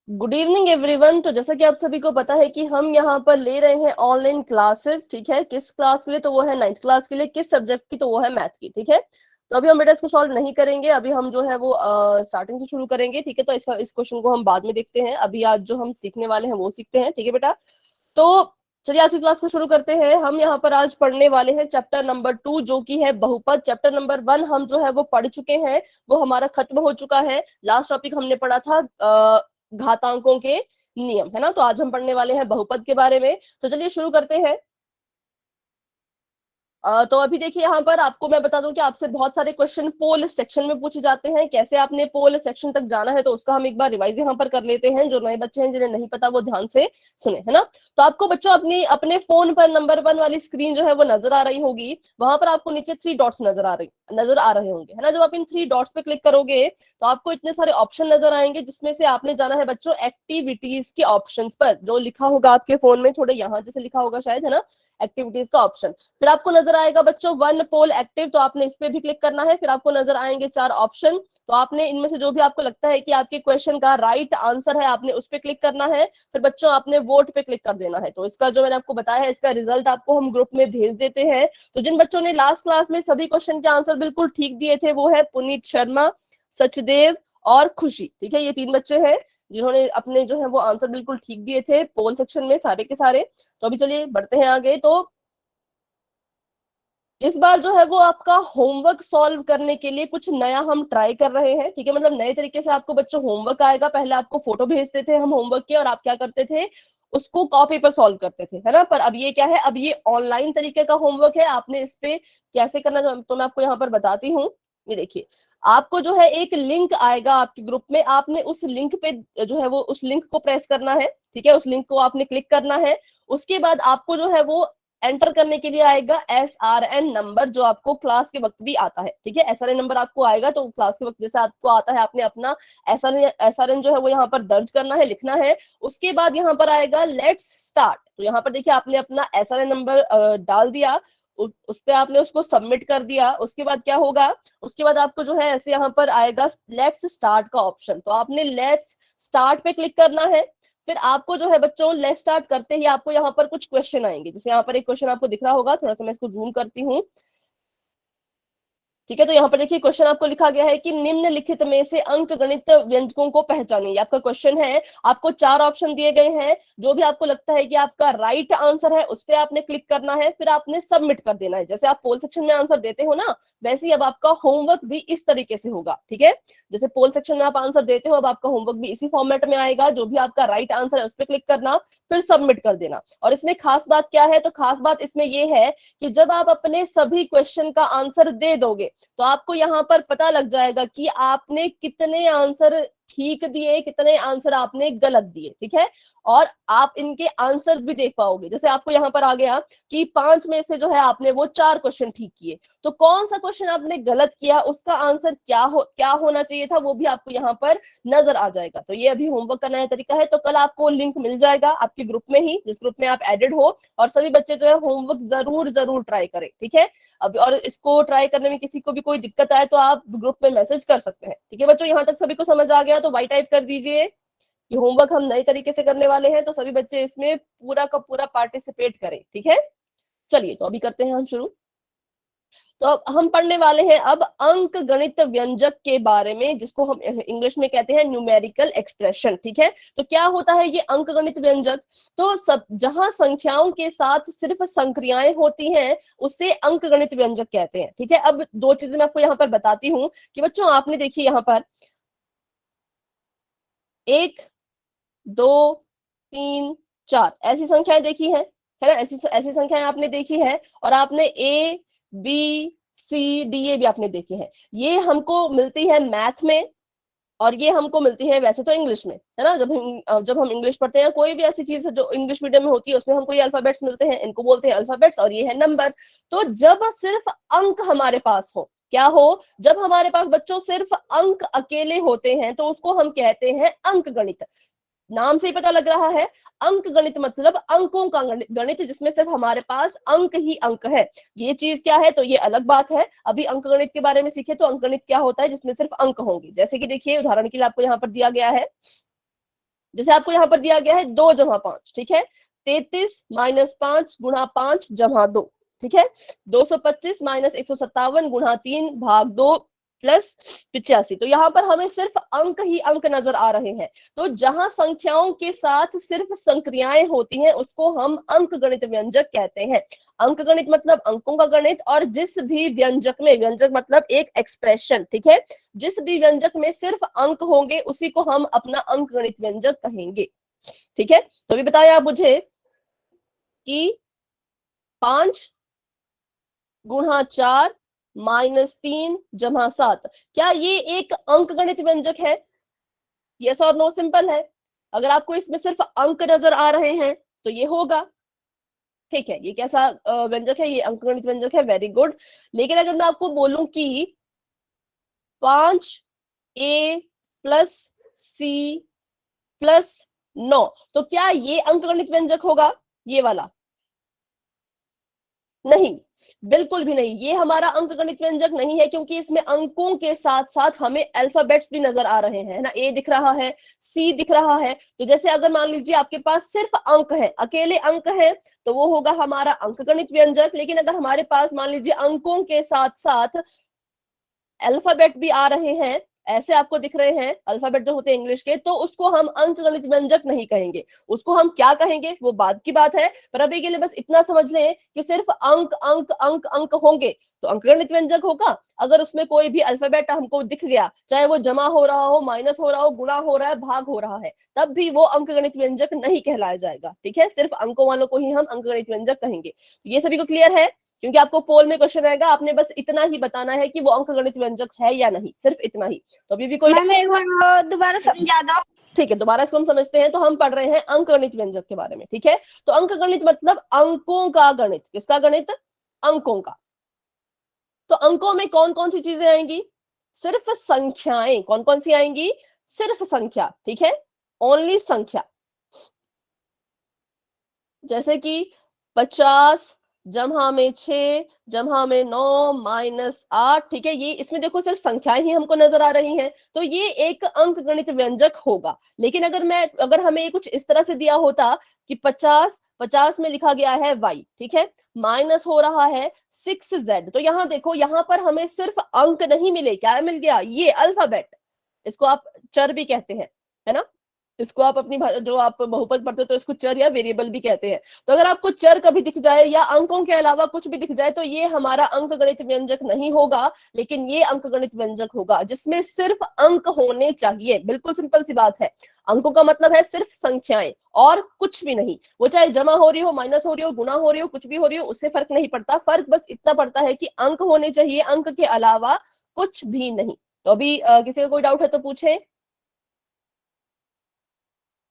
Good evening everyone. तो जैसा कि आप सभी को पता है कि हम यहाँ पर ले रहे हैं ऑनलाइन क्लासेस। ठीक है, किस क्लास के लिए? तो वो है 9th क्लास के लिए। किस सब्जेक्ट की? तो वो है मैथ की। ठीक है, तो अभी हम बेटा इसको सॉल्व नहीं करेंगे, अभी हम जो है वो स्टार्टिंग से शुरू करेंगे। ठीक है, तो इस क्वेश्चन को हम बाद में देखते हैं, अभी आज जो हम सीखने वाले हैं वो सीखते हैं। ठीक है बेटा, तो चलिए आज की क्लास को शुरू करते हैं। हम यहाँ पर आज पढ़ने वाले हैं चैप्टर नंबर 2 जो कि है बहुपद। चैप्टर नंबर 1 हम जो है वो पढ़ चुके हैं, वो हमारा खत्म हो चुका है। लास्ट टॉपिक हमने पढ़ा था घातांकों के नियम, है ना। तो आज हम पढ़ने वाले हैं बहुपद के बारे में। तो चलिए शुरू करते हैं। तो अभी देखिए यहाँ पर आपको मैं बता दूं कि आपसे बहुत सारे क्वेश्चन पोल सेक्शन में पूछे जाते हैं। कैसे आपने पोल सेक्शन तक जाना है तो उसका हम एक बार रिवाइज यहाँ पर कर लेते हैं। जो नए बच्चे हैं जिन्हें नहीं पता वो ध्यान से सुने, है ना। तो आपको बच्चों अपने फोन पर नंबर 1 वाली स्क्रीन जो है वो नजर आ रही होगी। वहां पर आपको नीचे 3 डॉट्स नजर आ रहे होंगे, है ना। जब आप इन 3 डॉट्स पे क्लिक करोगे तो आपको इतने सारे ऑप्शन नजर आएंगे, जिसमें से आपने जाना है बच्चों एक्टिविटीज के ऑप्शन पर। जो लिखा होगा आपके फोन में थोड़े यहाँ जैसे लिखा होगा शायद, है ना, एक्टिविटीज का ऑप्शन। फिर आपको नजर आएगा बच्चों 1 पोल एक्टिव, तो आपने इस पे भी क्लिक करना है। फिर आपको नजर आएंगे 4 ऑप्शन, तो आपने इनमें से जो भी आपको लगता है कि आपके क्वेश्चन का राइट आंसर है आपने उस पर क्लिक करना है। फिर बच्चों आपने वोट पे क्लिक कर देना है। तो इसका जो मैंने आपको बताया है इसका रिजल्ट आपको हम ग्रुप में भेज देते हैं। तो जिन बच्चों ने लास्ट क्लास में सभी क्वेश्चन के आंसर बिल्कुल ठीक दिए थे वो है पुनीत शर्मा, सचदेव और खुशी। ठीक है, ये 3 बच्चे हैं जिन्होंने अपने जो है वो आंसर बिल्कुल ठीक दिए थे पोल सेक्शन में सारे के सारे। तो अभी चलिए बढ़ते हैं आगे। तो इस बार जो है वो आपका होमवर्क सॉल्व करने के लिए कुछ नया हम ट्राई कर रहे हैं। ठीक है, मतलब नए तरीके से आपको बच्चों होमवर्क आएगा। पहले आपको फोटो भेजते थे हम होमवर्क के और आप क्या करते थे, उसको कॉपी पर सॉल्व करते थे, है ना। पर अब ये क्या है, अब ये ऑनलाइन तरीके का होमवर्क है। आपने इस पे कैसे करना तो मैं आपको यहाँ पर बताती हूँ। ये देखिए, आपको जो है एक लिंक आएगा आपके ग्रुप में, आपने उस लिंक पे जो है वो उस लिंक को प्रेस करना है। ठीक है, उस लिंक को आपने क्लिक करना है। उसके बाद आपको जो है वो एंटर करने के लिए आएगा SRN नंबर, जो आपको क्लास के वक्त भी आता है। ठीक है, SRN नंबर आपको आएगा, तो क्लास के वक्त जैसे आपको आता है आपने अपना SRN जो है वो यहाँ पर दर्ज करना है, लिखना है। उसके बाद यहाँ पर आएगा लेट्स स्टार्ट। तो यहाँ पर देखिए आपने अपना SRN नंबर डाल दिया, उस पे आपने उसको सबमिट कर दिया। उसके बाद क्या होगा, उसके बाद आपको जो है ऐसे यहाँ पर आएगा लेट्स स्टार्ट का ऑप्शन, तो आपने लेट्स स्टार्ट पे क्लिक करना है। फिर आपको जो है बच्चों लेट्स स्टार्ट करते ही आपको यहाँ पर कुछ क्वेश्चन आएंगे। जैसे यहाँ पर एक क्वेश्चन आपको दिख रहा होगा, थोड़ा सा मैं इसको जूम करती हूँ। ठीक है, तो यहाँ पर देखिए क्वेश्चन आपको लिखा गया है कि निम्नलिखित में से अंक गणित व्यंजकों को पहचानिए। आपका क्वेश्चन है, आपको 4 ऑप्शन दिए गए हैं। जो भी आपको लगता है कि आपका राइट आंसर है उस पर आपने क्लिक करना है, फिर आपने सबमिट कर देना है। जैसे आप पोल सेक्शन में आंसर देते हो ना, वैसे ही अब आपका होमवर्क भी इस तरीके से होगा। ठीक है, जैसे पोल सेक्शन में आप आंसर देते हो, अब आपका होमवर्क भी इसी फॉर्मेट में आएगा। जो भी आपका राइट आंसर है उस पर क्लिक करना, फिर सबमिट कर देना। और इसमें खास बात क्या है, तो खास बात इसमें यह है कि जब आप अपने सभी क्वेश्चन का आंसर दे दोगे तो आपको यहाँ पर पता लग जाएगा कि आपने कितने आंसर ठीक दिए, कितने आंसर आपने गलत दिए। ठीक है, और आप इनके आंसर्स भी देख पाओगे। जैसे आपको यहाँ पर आ गया कि 5 में से जो है आपने वो 4 क्वेश्चन ठीक किए, तो कौन सा क्वेश्चन आपने गलत किया, उसका आंसर क्या होना चाहिए था, वो भी आपको यहाँ पर नजर आ जाएगा। तो ये अभी होमवर्क का नया तरीका है। तो कल आपको लिंक मिल जाएगा आपके ग्रुप में ही, जिस ग्रुप में आप एडेड हो। और सभी बच्चे जो है होमवर्क जरूर जरूर ट्राई करें। ठीक है, अब और इसको ट्राई करने में किसी को भी कोई दिक्कत आए तो आप ग्रुप में मैसेज कर सकते हैं। ठीक है बच्चों, यहाँ तक सभी को समझ आ गया तो वाई टाइप कर दीजिए कि होमवर्क हम नए तरीके से करने वाले हैं, तो सभी बच्चे इसमें पूरा का पूरा पार्टिसिपेट करें। ठीक है, चलिए तो अभी करते हैं हम शुरू। तो अब हम पढ़ने वाले हैं अब अंक गणित व्यंजक के बारे में, जिसको हम इंग्लिश में कहते हैं न्यूमेरिकल एक्सप्रेशन। ठीक है, तो क्या होता है ये अंक गणित व्यंजक? तो सब जहां संख्याओं के साथ सिर्फ संक्रियाएं होती हैं उसे अंक गणित व्यंजक कहते हैं। ठीक है, अब 2 चीजें मैं आपको यहाँ पर बताती हूँ कि बच्चों आपने देखिए यहाँ पर 1 2 3 4 ऐसी संख्याएं देखी है ना, ऐसी ऐसी संख्याएं आपने देखी है। और आपने ABCD ये भी आपने देखे हैं। ये हमको मिलती है मैथ में और ये हमको मिलती है वैसे तो इंग्लिश में, है ना। जब हम इंग्लिश पढ़ते हैं, कोई भी ऐसी चीज जो इंग्लिश मीडियम में होती है उसमें हमको ये अल्फाबेट्स मिलते हैं, इनको बोलते हैं अल्फाबेट्स, और ये है नंबर। तो जब सिर्फ अंक हमारे पास हो, क्या हो, जब हमारे पास बच्चों सिर्फ अंक अकेले होते हैं तो उसको हम कहते हैं अंक गणित। नाम से ही पता लग रहा है, अंक गणित मतलब अंकों का गणित जिसमें सिर्फ हमारे पास अंक ही अंक है। ये चीज क्या है तो ये अलग बात है। अभी अंक गणित के बारे में सीखे तो अंक गणित क्या होता है जिसमें सिर्फ अंक होंगे। जैसे कि देखिए उदाहरण के लिए आपको यहाँ पर दिया गया है, जैसे आपको यहाँ पर दिया गया है 2 जमा 5, ठीक है, 33 माइनस 5 गुणा 5 जमा 2, ठीक है, 225 माइनस 157 गुणा 3 भाग 2 प्लस 85। तो यहाँ पर हमें सिर्फ अंक ही अंक नजर आ रहे हैं। तो जहां संख्याओं के साथ सिर्फ संक्रियाएं होती हैं उसको हम अंक गणित व्यंजक कहते हैं। अंक गणित मतलब अंकों का गणित, और जिस भी व्यंजक में, व्यंजक मतलब एक एक्सप्रेशन, ठीक है, जिस भी व्यंजक में सिर्फ अंक होंगे उसी को हम अपना अंक गणित व्यंजक कहेंगे। ठीक है, तो अभी बताया आप मुझे कि 5 गुणा 4 माइनस 3 जमा 7, क्या ये एक अंक गणित व्यंजक है? यस और नो, सिंपल है। अगर आपको इसमें सिर्फ अंक नजर आ रहे हैं तो ये होगा। ठीक है, ये कैसा व्यंजक है? ये अंकगणित व्यंजक है, वेरी गुड। लेकिन अगर मैं आपको बोलूं कि 5a प्लस सी प्लस 9, तो क्या ये अंकगणित व्यंजक होगा? ये वाला नहीं, बिल्कुल भी नहीं, ये हमारा अंकगणित व्यंजक नहीं है, क्योंकि इसमें अंकों के साथ साथ हमें अल्फाबेट्स भी नजर आ रहे हैं, है ना। ए दिख रहा है, सी दिख रहा है। तो जैसे अगर मान लीजिए आपके पास सिर्फ अंक है, अकेले अंक है, तो वो होगा हमारा अंकगणित व्यंजक। लेकिन अगर हमारे पास मान लीजिए अंकों के साथ साथ अल्फाबेट भी आ रहे हैं, ऐसे आपको दिख रहे हैं अल्फाबेट जो होते हैं इंग्लिश के, तो उसको हम अंकगणित व्यंजक नहीं कहेंगे। उसको हम क्या कहेंगे वो बाद की बात है, पर अभी के लिए बस इतना समझ लें कि सिर्फ अंक अंक अंक अंक होंगे तो अंकगणित व्यंजक होगा। अगर उसमें कोई भी अल्फाबेट हमको दिख गया, चाहे वो जमा हो रहा हो, माइनस हो रहा हो, गुणा हो रहा है, भाग हो रहा है, तब भी वो अंकगणित व्यंजक नहीं कहलाया जाएगा। ठीक है, सिर्फ अंकों वालों को ही हम अंकगणित व्यंजक कहेंगे। ये सभी को क्लियर है? क्योंकि आपको पोल में क्वेश्चन आएगा, आपने बस इतना ही बताना है कि वो अंकगणित व्यंजक है या नहीं, सिर्फ इतना ही। तो अभी भी कोई मैम एक बार दोबारा समझा दो। ठीक है, दोबारा इसको हम समझते हैं। तो हम पढ़ रहे हैं अंकगणित व्यंजक के बारे में, ठीक है। तो अंकगणित मतलब अंकों का गणित। किसका गणित? अंकों का। तो अंकों में कौन कौन सी चीजें आएंगी? सिर्फ संख्याएं। कौन कौन सी आएंगी? सिर्फ संख्या, ठीक है, ओनली संख्या। जैसे कि 50 जमा में 6 जमा में 9 माइनस 8, ठीक है, ये इसमें देखो सिर्फ संख्याएं ही हमको नजर आ रही हैं, तो ये एक अंक गणित व्यंजक होगा। लेकिन अगर हमें ये कुछ इस तरह से दिया होता कि 50 में लिखा गया है y, ठीक है, माइनस हो रहा है 6z, तो यहाँ देखो, यहाँ पर हमें सिर्फ अंक नहीं मिले, क्या मिल गया? ये अल्फाबेट। इसको आप चर भी कहते हैं, है ना। इसको आप अपनी जो आप बहुपद पढ़ते हो तो इसको चर या वेरिएबल भी कहते हैं। तो अगर आपको चर कभी दिख जाए या अंकों के अलावा कुछ भी दिख जाए तो ये हमारा अंकगणित व्यंजक नहीं होगा, लेकिन ये अंकगणित व्यंजक होगा जिसमें सिर्फ अंक होने चाहिए। बिल्कुल सिंपल सी बात है। अंकों का मतलब है सिर्फ संख्याएं और कुछ भी नहीं। वो चाहे जमा हो रही हो, माइनस हो रही हो, गुणा हो रही हो, कुछ भी हो रही हो, उससे फर्क नहीं पड़ता। फर्क बस इतना पड़ता है कि अंक होने चाहिए, अंक के अलावा कुछ भी नहीं। तो अभी किसी का कोई डाउट है तो पूछे।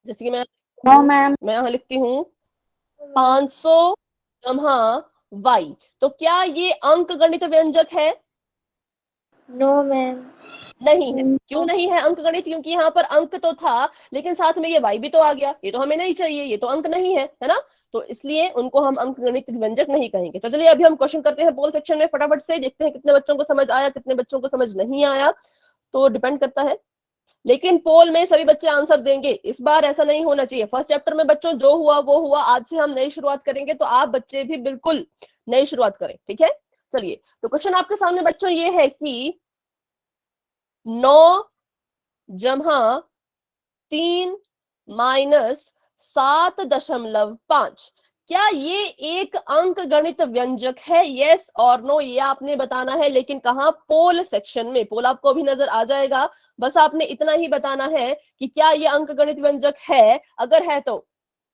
जैसे कि मैं यहाँ लिखती हूँ 500 जमा y, तो क्या ये अंक गणित व्यंजक है? No ma'am. नहीं है। क्यों नहीं है अंक गणित? क्योंकि यहाँ पर अंक तो था लेकिन साथ में ये y भी तो आ गया, ये तो हमें नहीं चाहिए, ये तो अंक नहीं है ना। तो इसलिए उनको हम अंक गणित व्यंजक नहीं कहेंगे। तो चलिए अभी हम क्वेश्चन करते हैं पोल सेक्शन में फटाफट से, देखते हैं कितने बच्चों को समझ आया, कितने बच्चों को समझ नहीं आया, तो डिपेंड करता है। लेकिन पोल में सभी बच्चे आंसर देंगे, इस बार ऐसा नहीं होना चाहिए। फर्स्ट चैप्टर में बच्चों जो हुआ वो हुआ, आज से हम नई शुरुआत करेंगे, तो आप बच्चे भी बिल्कुल नई शुरुआत करें, ठीक है। चलिए, तो क्वेश्चन आपके सामने बच्चों ये है कि 9 जमा 3 माइनस 7.5, क्या ये एक अंक गणित व्यंजक है? यस और नो, ये आपने बताना है। लेकिन कहाँ? पोल सेक्शन में। पोल आपको अभी नजर आ जाएगा, बस आपने इतना ही बताना है कि क्या ये अंक गणित व्यंजक है। अगर है तो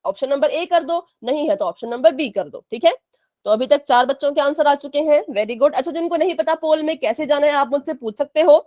ऑप्शन नंबर ए कर दो, नहीं है तो ऑप्शन नंबर बी कर दो, ठीक है। तो अभी तक 4 बच्चों के आंसर आ चुके हैं, वेरी गुड। अच्छा, जिनको नहीं पता पोल में कैसे जाना है आप मुझसे पूछ सकते हो।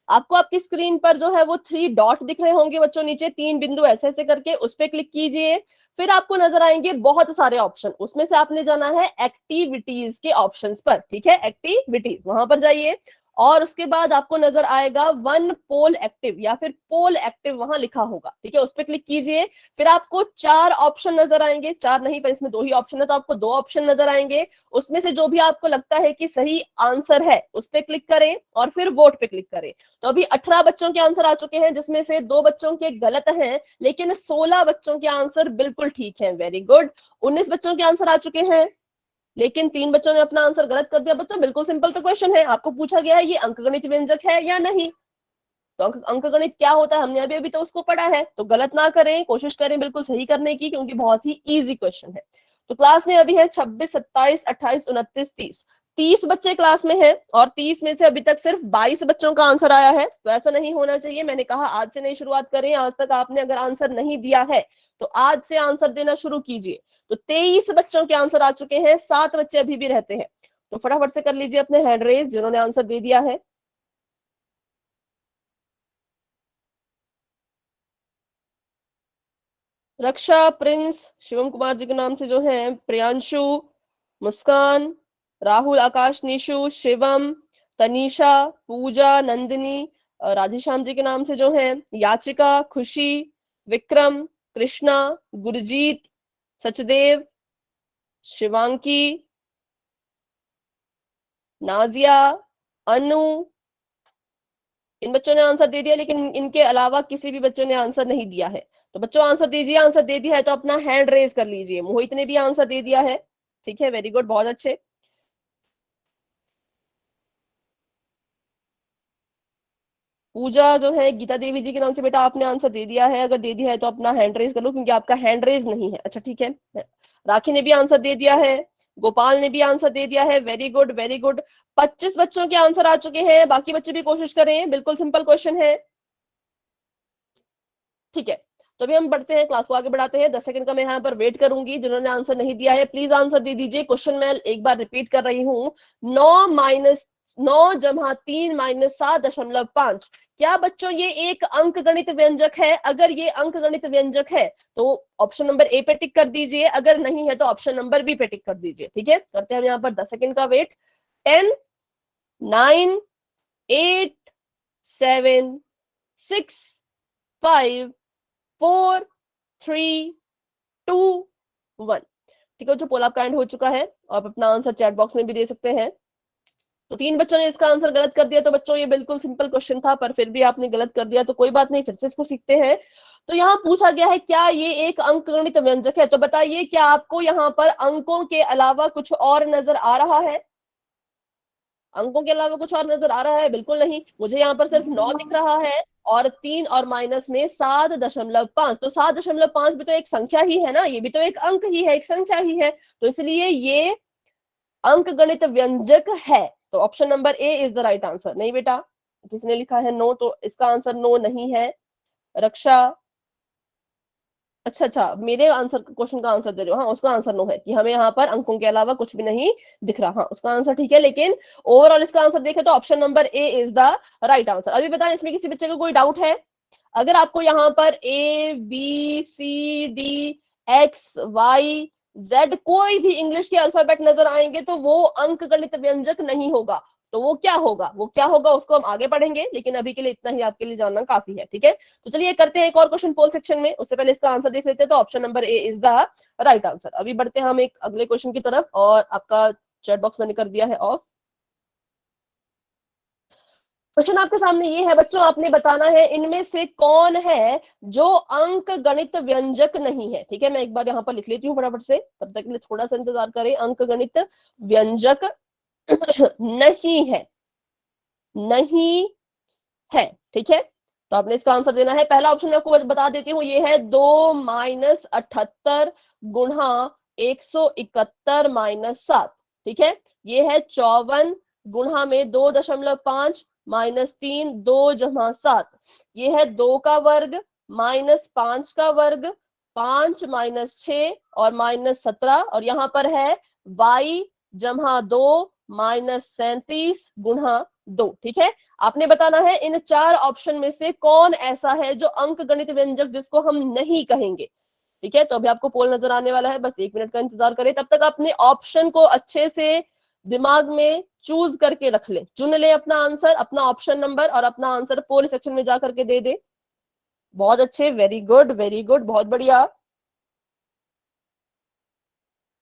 आपको आपकी स्क्रीन पर जो है वो 3 डॉट दिख रहे होंगे बच्चों, नीचे 3 बिंदु ऐसे ऐसे करके, उस पर क्लिक कीजिए। फिर आपको नजर आएंगे बहुत सारे ऑप्शन, उसमें से आपने जाना है एक्टिविटीज के ऑप्शंस पर, ठीक है, एक्टिविटीज, वहां पर जाइए और उसके बाद आपको नजर आएगा वन पोल एक्टिव या फिर पोल एक्टिव वहां लिखा होगा, ठीक है, उस पर क्लिक कीजिए। फिर आपको 4 ऑप्शन नजर आएंगे, 4 नहीं पर इसमें 2 ही ऑप्शन है तो आपको 2 ऑप्शन नजर आएंगे, उसमें से जो भी आपको लगता है कि सही आंसर है उस पर क्लिक करें और फिर वोट पे क्लिक करें। तो अभी 18 बच्चों के आंसर आ चुके हैं, जिसमें से 2 बच्चों के गलत हैं, लेकिन 16 बच्चों के आंसर बिल्कुल ठीक है, वेरी गुड। 19 बच्चों के आंसर आ चुके हैं, लेकिन 3 बच्चों ने अपना आंसर गलत कर दिया। बच्चों बिल्कुल सिंपल तो क्वेश्चन है, आपको पूछा गया है ये अंकगणित व्यंजक है या नहीं, तो अंकगणित क्या होता है हमने अभी अभी तो उसको पढ़ा है, तो गलत ना करें, कोशिश करें बिल्कुल सही करने की, क्योंकि बहुत ही इजी क्वेश्चन है। तो क्लास में अभी है 26, 27, 28, 29, 30, 30 बच्चे क्लास में हैं और 30 में से अभी तक सिर्फ 22 बच्चों का आंसर आया है। तो ऐसा नहीं होना चाहिए, मैंने कहा आज से नहीं शुरुआत करें, आज तक आपने अगर आंसर नहीं दिया है तो आज से आंसर देना शुरू कीजिए। तो 23 बच्चों के आंसर आ चुके हैं, 7 बच्चे अभी भी रहते हैं, तो फटाफट से कर लीजिए अपने हैंड रेज जिन्होंने आंसर दे दिया है। रक्षा, प्रिंस, शिवम कुमार जी के नाम से जो है, प्रियांशु, मुस्कान, राहुल, आकाश, निशु, शिवम, तनीषा, पूजा, नंदिनी, राधेश्याम जी के नाम से जो है, याचिका, खुशी, विक्रम, कृष्णा, गुरजीत, सचदेव, शिवांकी, नाजिया, अनु, इन बच्चों ने आंसर दे दिया, लेकिन इनके अलावा किसी भी बच्चों ने आंसर नहीं दिया है। तो बच्चों आंसर दीजिए, आंसर दे दिया है तो अपना हैंड रेज कर लीजिए। मोहित ने भी आंसर दे दिया है, ठीक है, वेरी गुड, बहुत अच्छे। पूजा जो है, गीता देवी जी के नाम से बेटा आपने आंसर दे दिया है, अगर दे दिया है तो अपना हैंड रेज कर लो, क्योंकि आपका हैंड रेज नहीं है। अच्छा ठीक है, राखी ने भी आंसर दे दिया है, गोपाल ने भी आंसर दे दिया है, वेरी गुड वेरी गुड। 25 बच्चों के आंसर आ चुके हैं, बाकी बच्चे भी कोशिश करें, बिल्कुल सिंपल क्वेश्चन है, ठीक है। तो अभी हम बढ़ते हैं, क्लास को आगे बढ़ाते हैं। 10 सेकंड का मैं यहाँ पर वेट करूंगी, जिन्होंने आंसर नहीं दिया है प्लीज आंसर दे दीजिए। क्वेश्चन मैं एक बार रिपीट कर रही हूँ, 9 जमा 3 माइनस 7.5, क्या बच्चों ये एक अंक गणित व्यंजक है? अगर ये अंक गणित व्यंजक है तो ऑप्शन नंबर ए पे टिक कर दीजिए, अगर नहीं है तो ऑप्शन नंबर बी पे टिक कर दीजिए, ठीक है। करते हैं हम यहाँ पर 10 सेकंड का वेट। 10, 9, 8, 7, 6, 5, 4, 3, 2, 1, ठीक है। जो पोल आपका एंड हो चुका है, आप अपना आंसर चैट बॉक्स में भी दे सकते हैं। तो 3 बच्चों ने इसका आंसर गलत कर दिया, तो बच्चों ये बिल्कुल सिंपल क्वेश्चन था, पर फिर भी आपने गलत कर दिया, तो कोई बात नहीं, फिर से इसको सीखते हैं। तो यहाँ पूछा गया है क्या ये एक अंकगणित व्यंजक है, तो बताइए क्या आपको यहाँ पर अंकों के अलावा कुछ और नजर आ रहा है? अंकों के अलावा कुछ और नजर आ रहा है? बिल्कुल नहीं, मुझे यहाँ पर सिर्फ 9 दिख रहा है और 3 और माइनस में 7.5, तो 7.5 भी तो एक संख्या ही है ना, ये भी तो एक अंक ही है, एक संख्या ही है, तो इसलिए ये अंक गणित व्यंजक है। तो option number A is the right answer. नहीं बेटा, किसने लिखा है नो, तो इसका आंसर नो नहीं है। रक्षा, अच्छा मेरे आंसर क्वेश्चन का आंसर दे रहे हो, हाँ उसका आंसर नो है कि हमें यहाँ पर अंकों के अलावा कुछ भी नहीं दिख रहा, हाँ उसका आंसर ठीक है, लेकिन ओवरऑल इसका आंसर देखें तो option number A is the right answer. अभी बताएं इसमें किसी बच्चे को कोई डाउट है? अगर आपको यहाँ पर A B C D X Y Z कोई भी इंग्लिश के अल्फाबेट नजर आएंगे तो वो अंक गणित व्यंजक नहीं होगा, तो वो क्या होगा, वो क्या होगा उसको हम आगे पढ़ेंगे, लेकिन अभी के लिए इतना ही आपके लिए जानना काफी है, ठीक है। तो चलिए करते हैं एक और क्वेश्चन पोल सेक्शन में, उससे पहले इसका आंसर देख लेते हैं। तो option number A is the right answer. अभी बढ़ते हैं हम एक अगले क्वेश्चन की तरफ, और आपका चैट बॉक्स मैंने कर दिया है ऑफ। क्वेश्चन आपके सामने ये है बच्चों, आपने बताना है इनमें से कौन है जो अंक गणित व्यंजक नहीं है, ठीक है। मैं एक बार यहाँ पर लिख लेती हूँ फटाफट से, तब तक के लिए थोड़ा सा इंतजार करें। अंक गणित व्यंजक नहीं है, नहीं है, ठीक है। तो आपने इसका आंसर देना है। पहला ऑप्शन मैं आपको बता देती हूँ, ये है 2 माइनस 78 गुणा 171 माइनस 7, ठीक है। ये है 54 गुणा में 2.5 माइनस 3, 2 जमा 7, ये है 2 का वर्ग माइनस 5 का वर्ग, 5 माइनस 6 और माइनस 17, और यहाँ पर है y जमा 2 माइनस 37 गुणा 2, ठीक है। आपने बताना है इन 4 ऑप्शन में से कौन ऐसा है जो अंक गणित व्यंजक जिसको हम नहीं कहेंगे, ठीक है। तो अभी आपको पोल नजर आने वाला है, बस 1 मिनट का इंतजार करें, तब तक अपने ऑप्शन को अच्छे से दिमाग में चूज करके रख ले, चुन ले अपना आंसर, अपना ऑप्शन नंबर और अपना आंसर पोल सेक्शन में जा करके दे दे। बहुत अच्छे, वेरी गुड वेरी गुड, बहुत बढ़िया।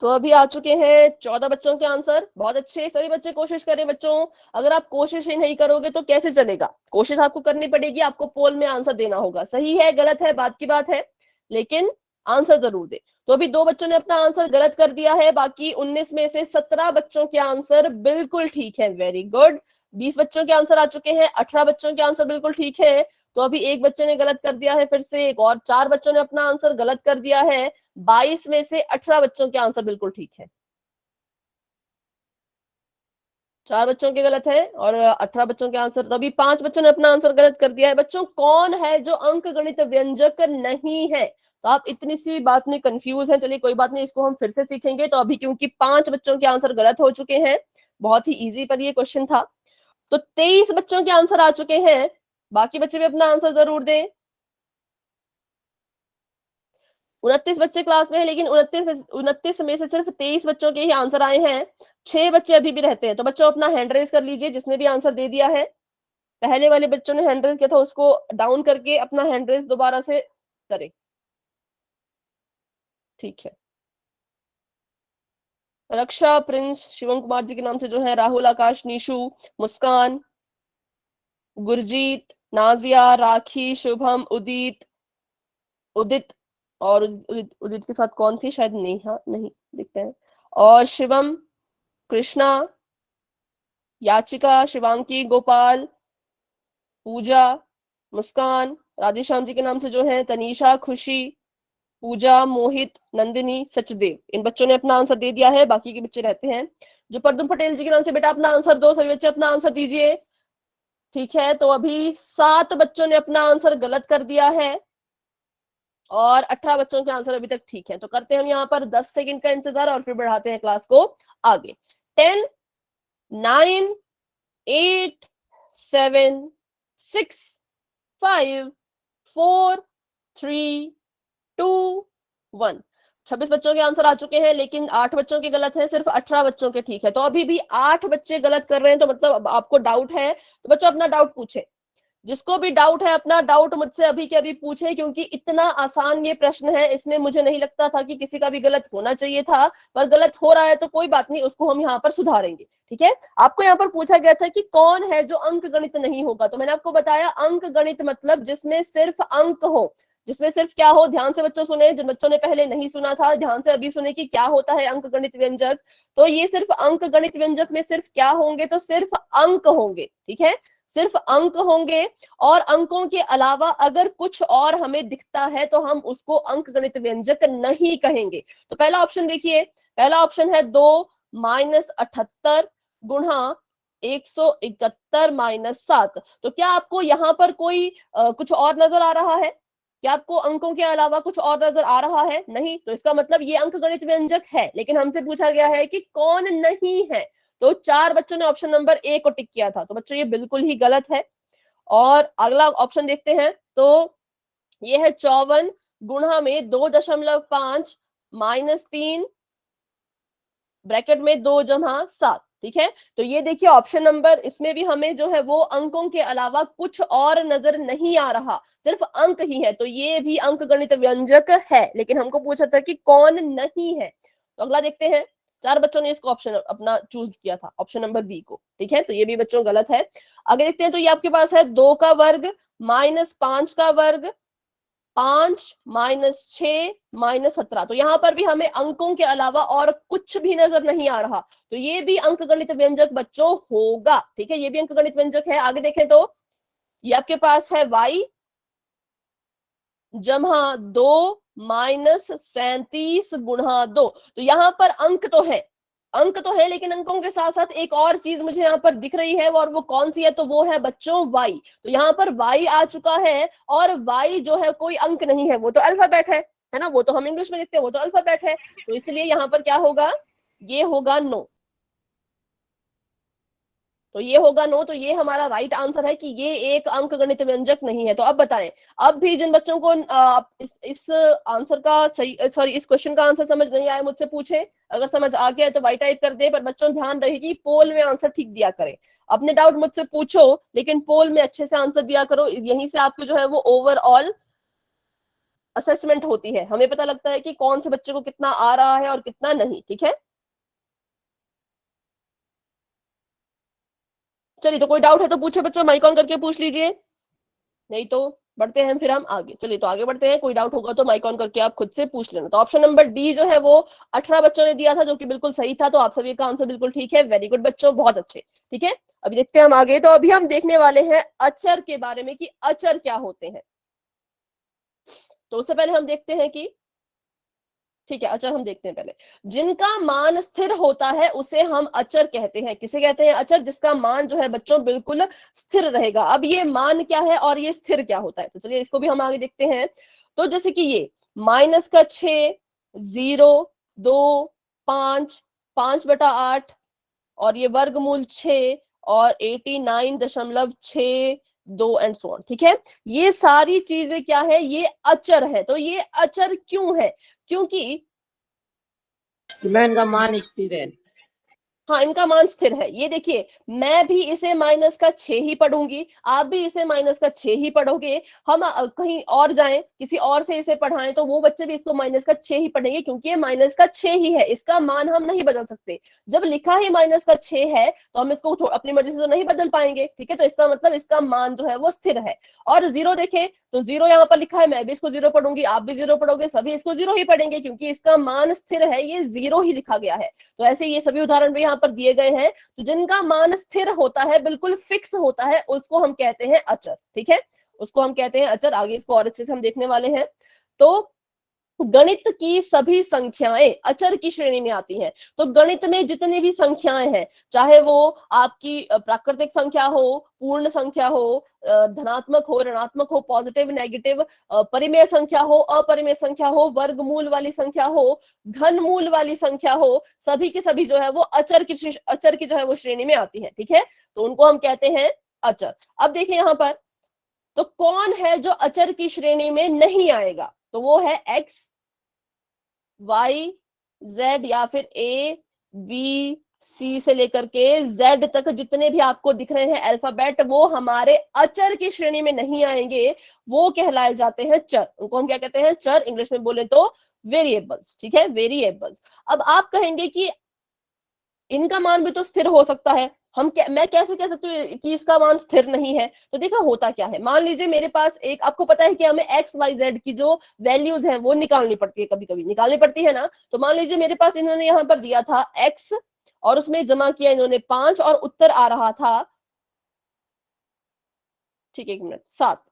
तो अभी आ चुके हैं 14 बच्चों के आंसर। बहुत अच्छे, सभी बच्चे कोशिश करें बच्चों। अगर आप कोशिश ही नहीं करोगे तो कैसे चलेगा, कोशिश आपको करनी पड़ेगी, आपको पोल में आंसर देना होगा। सही है गलत है बात की बात है, लेकिन आंसर जरूर दे। तो अभी 2 बच्चों ने अपना आंसर गलत कर दिया है, बाकी 19 में से 17 बच्चों के आंसर बिल्कुल ठीक है, वेरी गुड। 20 बच्चों के आंसर आ चुके हैं, 18 बच्चों के आंसर बिल्कुल ठीक है। तो अभी एक बच्चे ने गलत कर दिया है, फिर से एक और 4 बच्चों ने अपना आंसर गलत कर दिया है। 22 में से 18 बच्चों के आंसर बिल्कुल ठीक है। 4 बच्चों के गलत है और 18 बच्चों के आंसर, तो अभी 5 बच्चों ने अपना आंसर गलत कर दिया है। बच्चों कौन है जो अंक गणित व्यंजक नहीं है? तो आप इतनी सी बात में कंफ्यूज हैं, चलिए कोई बात नहीं, इसको हम फिर से सीखेंगे। तो अभी क्योंकि 5 बच्चों के आंसर गलत हो चुके हैं, बहुत ही इजी पर ये क्वेश्चन था, तो 23 बच्चों के आंसर आ चुके हैं। बाकी बच्चे भी अपना आंसर जरूर दें। 29 बच्चे क्लास में है, लेकिन 29 में से सिर्फ 23 बच्चों के ही आंसर आए हैं। 6 बच्चे अभी भी रहते हैं। तो बच्चों अपना हैंड रेज कर लीजिए, जिसने भी आंसर दे दिया है। पहले वाले बच्चों ने हैंड रेज किया था, उसको डाउन करके अपना हैंड रेज दोबारा से करें। ठीक है, रक्षा, प्रिंस, शिवम कुमार जी के नाम से जो है, राहुल, आकाश, निशु, मुस्कान, गुरजीत, नाजिया, राखी, शुभम, उदित, उदित और उदित, उदित के साथ कौन थी, शायद नेहा, नहीं दिखते हैं, और शिवम, कृष्णा, याचिका, शिवांकी, गोपाल, पूजा, मुस्कान, राधेश्याम जी के नाम से जो है, तनीषा, खुशी, पूजा, मोहित, नंदिनी, सचदेव, इन बच्चों ने अपना आंसर दे दिया है। बाकी के बच्चे रहते हैं। जो परदुम पटेल जी के नाम से, बेटा अपना आंसर दो, सभी बच्चे अपना आंसर दीजिए। ठीक है, तो अभी 7 बच्चों ने अपना आंसर गलत कर दिया है और 18 बच्चों के आंसर अभी तक ठीक है। तो करते हैं हम यहाँ पर 10 सेकंड का इंतजार और फिर बढ़ाते हैं क्लास को आगे। 10, 9, 8, 7, 6, 5, 4, 3, 2, 1। 26 बच्चों के आंसर आ चुके हैं, लेकिन 8 बच्चों के गलत हैं, सिर्फ 18 बच्चों के ठीक है। तो अभी भी 8 बच्चे गलत कर रहे हैं, तो मतलब आपको डाउट है, तो बच्चों अपना डाउट पूछे। जिसको भी डाउट है अपना डाउट मुझसे अभी के अभी पूछे, क्योंकि इतना आसान ये प्रश्न है, इसमें मुझे नहीं लगता था कि किसी का भी गलत होना चाहिए था, पर गलत हो रहा है तो कोई बात नहीं, उसको हम यहाँ पर सुधारेंगे। ठीक है, आपको यहाँ पर पूछा गया था कि कौन है जो अंक गणित नहीं होगा, तो मैंने आपको बताया अंक गणित मतलब जिसमें सिर्फ अंक हो, जिसमें सिर्फ क्या हो, ध्यान से बच्चों सुने, जिन बच्चों ने पहले नहीं सुना था ध्यान से अभी सुने कि क्या होता है अंक गणित व्यंजक। तो ये सिर्फ अंक गणित व्यंजक में सिर्फ क्या होंगे, तो सिर्फ अंक होंगे। ठीक है, सिर्फ अंक होंगे, और अंकों के अलावा अगर कुछ और हमें दिखता है तो हम उसको अंक गणित व्यंजक नहीं कहेंगे। तो पहला ऑप्शन देखिए, पहला ऑप्शन है 2 - 78 गुणा 171 - 7। तो क्या आपको यहाँ पर कोई कुछ और नजर आ रहा है? क्या आपको अंकों के अलावा कुछ और नजर आ रहा है? नहीं, तो इसका मतलब ये अंक गणित व्यंजक है, लेकिन हमसे पूछा गया है कि कौन नहीं है। तो 4 बच्चों ने ऑप्शन नंबर ए को टिक किया था, तो बच्चों ये बिल्कुल ही गलत है। और अगला ऑप्शन देखते हैं, तो ये है 54 गुणा में 2.5 -3 ब्रैकेट में 2 + 7। ठीक है, तो ये देखिए ऑप्शन नंबर, इसमें भी हमें जो है वो अंकों के अलावा कुछ और नजर नहीं आ रहा, सिर्फ अंक ही है, तो ये भी अंक गणित व्यंजक है, लेकिन हमको पूछा था कि कौन नहीं है। तो अगला देखते हैं, 4 बच्चों ने इसको ऑप्शन अपना चूज किया था, ऑप्शन नंबर बी को। ठीक है, तो ये भी बच्चों गलत है। आगे देखते हैं, तो ये आपके पास है 2 का वर्ग -5 का वर्ग 5 -6 -17। तो यहां पर भी हमें अंकों के अलावा और कुछ भी नजर नहीं आ रहा, तो ये भी अंक गणित व्यंजक बच्चों होगा। ठीक है, ये भी अंक गणित व्यंजक है। आगे देखें, तो ये आपके पास है y जमा 2 -37 गुणा 2। तो यहां पर अंक तो है, अंक तो है, लेकिन अंकों के साथ साथ एक और चीज मुझे यहाँ पर दिख रही है, और वो कौन सी है, तो वो है बच्चों y। तो यहाँ पर y आ चुका है, और y जो है कोई अंक नहीं है, वो तो अल्फाबेट है ना, वो तो हम इंग्लिश में लिखते हैं, वो तो अल्फाबेट है। तो इसलिए यहाँ पर क्या होगा, ये होगा नो। तो ये होगा नो, तो ये हमारा राइट आंसर है कि ये एक अंक गणित व्यंजक नहीं है। तो अब बताएं, अब भी जिन बच्चों को इस आंसर का सही, सॉरी, इस क्वेश्चन का आंसर समझ नहीं आया मुझसे पूछे, अगर समझ आ गया तो वाई टाइप कर दे, पर बच्चों ध्यान रहे कि पोल में आंसर ठीक दिया करें। अपने डाउट मुझसे पूछो लेकिन पोल में अच्छे से आंसर दिया करो, यहीं से आपकी जो है वो ओवरऑल असेसमेंट होती है, हमें पता लगता है कि कौन से बच्चे को कितना आ रहा है और कितना नहीं। ठीक है, चलिए, तो कोई डाउट है तो पूछे बच्चों, माइक ऑन करके पूछ लीजिए, नहीं तो बढ़ते हैं फिर हम आगे। चलिए, तो आगे बढ़ते हैं, कोई डाउट होगा तो माइक ऑन करके आप खुद से पूछ लेना। तो ऑप्शन नंबर डी जो है वो 18 बच्चों ने दिया था, जो कि बिल्कुल सही था, तो आप सभी का आंसर बिल्कुल ठीक है, वेरी गुड बच्चों, बहुत अच्छे। ठीक है, अभी देखते हैं हम आगे। तो अभी हम देखने वाले हैं अचर के बारे में कि अचर क्या होते हैं। तो उससे पहले हम देखते हैं कि, ठीक है, अचर हम देखते हैं पहले। जिनका मान स्थिर होता है उसे हम अचर कहते हैं। किसे कहते हैं अचर? जिसका मान जो है बच्चों बिल्कुल स्थिर रहेगा। अब ये मान क्या है और ये स्थिर क्या होता है, तो चलिए इसको भी हम आगे देखते हैं। तो जैसे कि ये -6, 0, 2, 5, 5/8, और ये वर्गमूल 6 और 89.62 एंड सो ऑन। ठीक है, ये सारी चीजें क्या है, ये अचर है। तो ये अचर क्यों है? क्योंकि मैन का मान स्थिर है। हाँ, इनका मान स्थिर है। ये देखिए, मैं भी इसे -6 ही पढ़ूंगी, आप भी इसे -6 ही पढ़ोगे, हम कहीं और जाएं, किसी और से इसे पढ़ाएं, तो वो बच्चे भी इसको -6 ही पढ़ेंगे, क्योंकि ये -6 ही है, इसका मान हम नहीं बदल सकते। जब लिखा ही -6 है तो हम इसको अपनी मर्जी से तो नहीं बदल पाएंगे। ठीक है, तो इसका मतलब इसका मान जो है वो स्थिर है। और 0 देखें तो 0 यहाँ पर लिखा है, मैं भी इसको 0 पढ़ूंगी, आप भी 0 पढ़ोगे, सभी इसको 0 ही पढ़ेंगे, क्योंकि इसका मान स्थिर है, ये 0 ही लिखा गया है। तो ऐसे ये सभी उदाहरण भी यहाँ पर दिए गए हैं। तो जिनका मान स्थिर होता है, बिल्कुल फिक्स होता है, उसको हम कहते हैं अचर। ठीक है, उसको हम कहते हैं अचर। आगे इसको और अच्छे से हम देखने वाले हैं। तो गणित की सभी संख्याएं अचर की श्रेणी में आती हैं। तो गणित में जितनी भी संख्याएं हैं, चाहे वो आपकी प्राकृतिक संख्या हो, पूर्ण संख्या हो, धनात्मक हो, ऋणात्मक हो, पॉजिटिव, नेगेटिव, परिमेय संख्या हो, अपरिमेय संख्या हो, वर्गमूल वाली संख्या हो, घनमूल वाली संख्या हो, सभी की सभी जो है वो अचर की जो है वो श्रेणी में आती है। ठीक है, तो उनको हम कहते हैं अचर। अब देखिए यहाँ पर, तो कौन है जो अचर की श्रेणी में नहीं आएगा? तो वो है x, y, z, या फिर a, b, c से लेकर के z तक जितने भी आपको दिख रहे हैं अल्फाबेट, वो हमारे अचर की श्रेणी में नहीं आएंगे, वो कहलाए जाते हैं चर। उनको हम क्या कहते हैं? चर। इंग्लिश में बोले तो वेरिएबल्स। ठीक है, वेरिएबल्स। अब आप कहेंगे कि इनका मान भी तो स्थिर हो सकता है, मैं कैसे कह सकती हूँ कि इसका मान स्थिर नहीं है? तो देखो होता क्या है, मान लीजिए मेरे पास एक, आपको पता है कि हमें एक्स वाई जेड की जो वैल्यूज है वो निकालनी पड़ती है, कभी कभी निकालनी पड़ती है ना। तो मान लीजिए मेरे पास इन्होंने यहाँ पर दिया था एक्स, और उसमें जमा किया इन्होंने 5, और उत्तर आ रहा था, ठीक है, 1 मिनट, 7।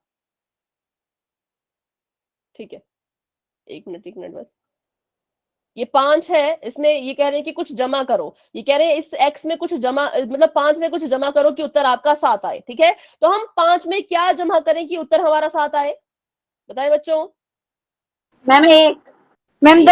ठीक है, 1 मिनट बस। ये 5 है, इसमें ये कह रहे हैं कि कुछ जमा करो, ये कह रहे हैं इस x में कुछ जमा, मतलब 5 में कुछ जमा करो कि उत्तर आपका 7 आए। ठीक है, तो हम 5 में क्या जमा करें कि उत्तर हमारा 7 आए? बताएं बच्चों। मैम 1, मैम एक,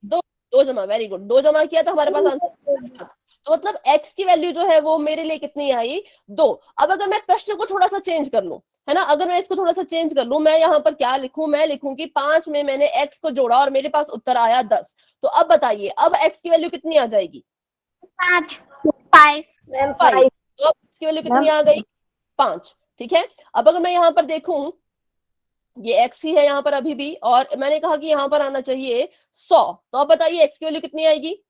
2, दो जमा, वेरी गुड, 2 जमा किया तो हमारे पास आंसर 7। तो मतलब x की वैल्यू जो है वो मेरे लिए कितनी आई? 2। अब अगर मैं प्रश्न को थोड़ा सा चेंज कर लूं, है ना, अगर मैं इसको थोड़ा सा चेंज कर लूं, मैं यहाँ पर क्या लिखूं? मैं लिखूं कि 5 में मैंने x को जोड़ा और मेरे पास उत्तर आया 10। तो अब बताइए, अब x की वैल्यू कितनी आ जाएगी? 5, 5, मैम 5। 5, तो अब x की वैल्यू कितनी आ गई? 5। ठीक है, अब अगर मैं यहाँ पर देखूं, ये x ही है यहाँ पर अभी भी, और मैंने कहा कि यहाँ पर आना चाहिए 100। तो अब बताइए x की वैल्यू कितनी आएगी?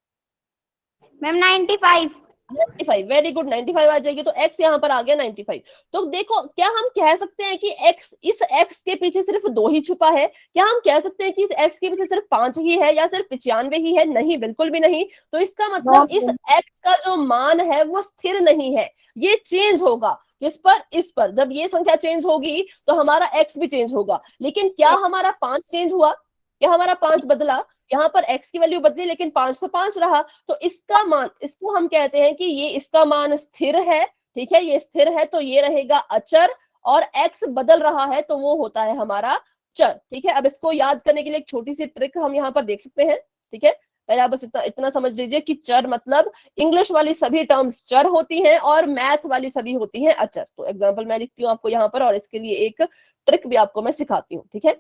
मैम 95, 95, वेरी गुड, 95 आ जाएगी। तो x यहाँ पर आ गया 95। तो देखो, क्या हम कह सकते हैं कि x, इस x के पीछे सिर्फ 2 ही छुपा है? क्या हम कह सकते हैं कि इस x के पीछे सिर्फ 5 ही है या सिर्फ 95 ही है? नहीं, बिल्कुल भी नहीं। तो इसका मतलब इस x का जो मान है वो स्थिर नहीं है, ये चेंज होगा। इस पर जब ये संख्या चेंज होगी तो हमारा x भी चेंज होगा। लेकिन क्या हमारा 5 चेंज हुआ? क्या हमारा 5 बदला? यहाँ पर x की वैल्यू बदली, लेकिन 5 को 5 रहा। तो इसका मान, इसको हम कहते हैं कि ये, इसका मान स्थिर है। ठीक है, ये स्थिर है तो ये रहेगा अचर, और x बदल रहा है तो वो होता है हमारा चर। ठीक है, अब इसको याद करने के लिए एक छोटी सी ट्रिक हम यहाँ पर देख सकते हैं। ठीक है, पहले आप बस इतना इतना समझ लीजिए कि चर मतलब इंग्लिश वाली सभी टर्म्स चर होती हैं और मैथ वाली सभी होती हैं अचर। तो एग्जाम्पल मैं लिखती हूँ आपको यहाँ पर, और इसके लिए एक ट्रिक भी आपको मैं सिखाती हूँ, ठीक है।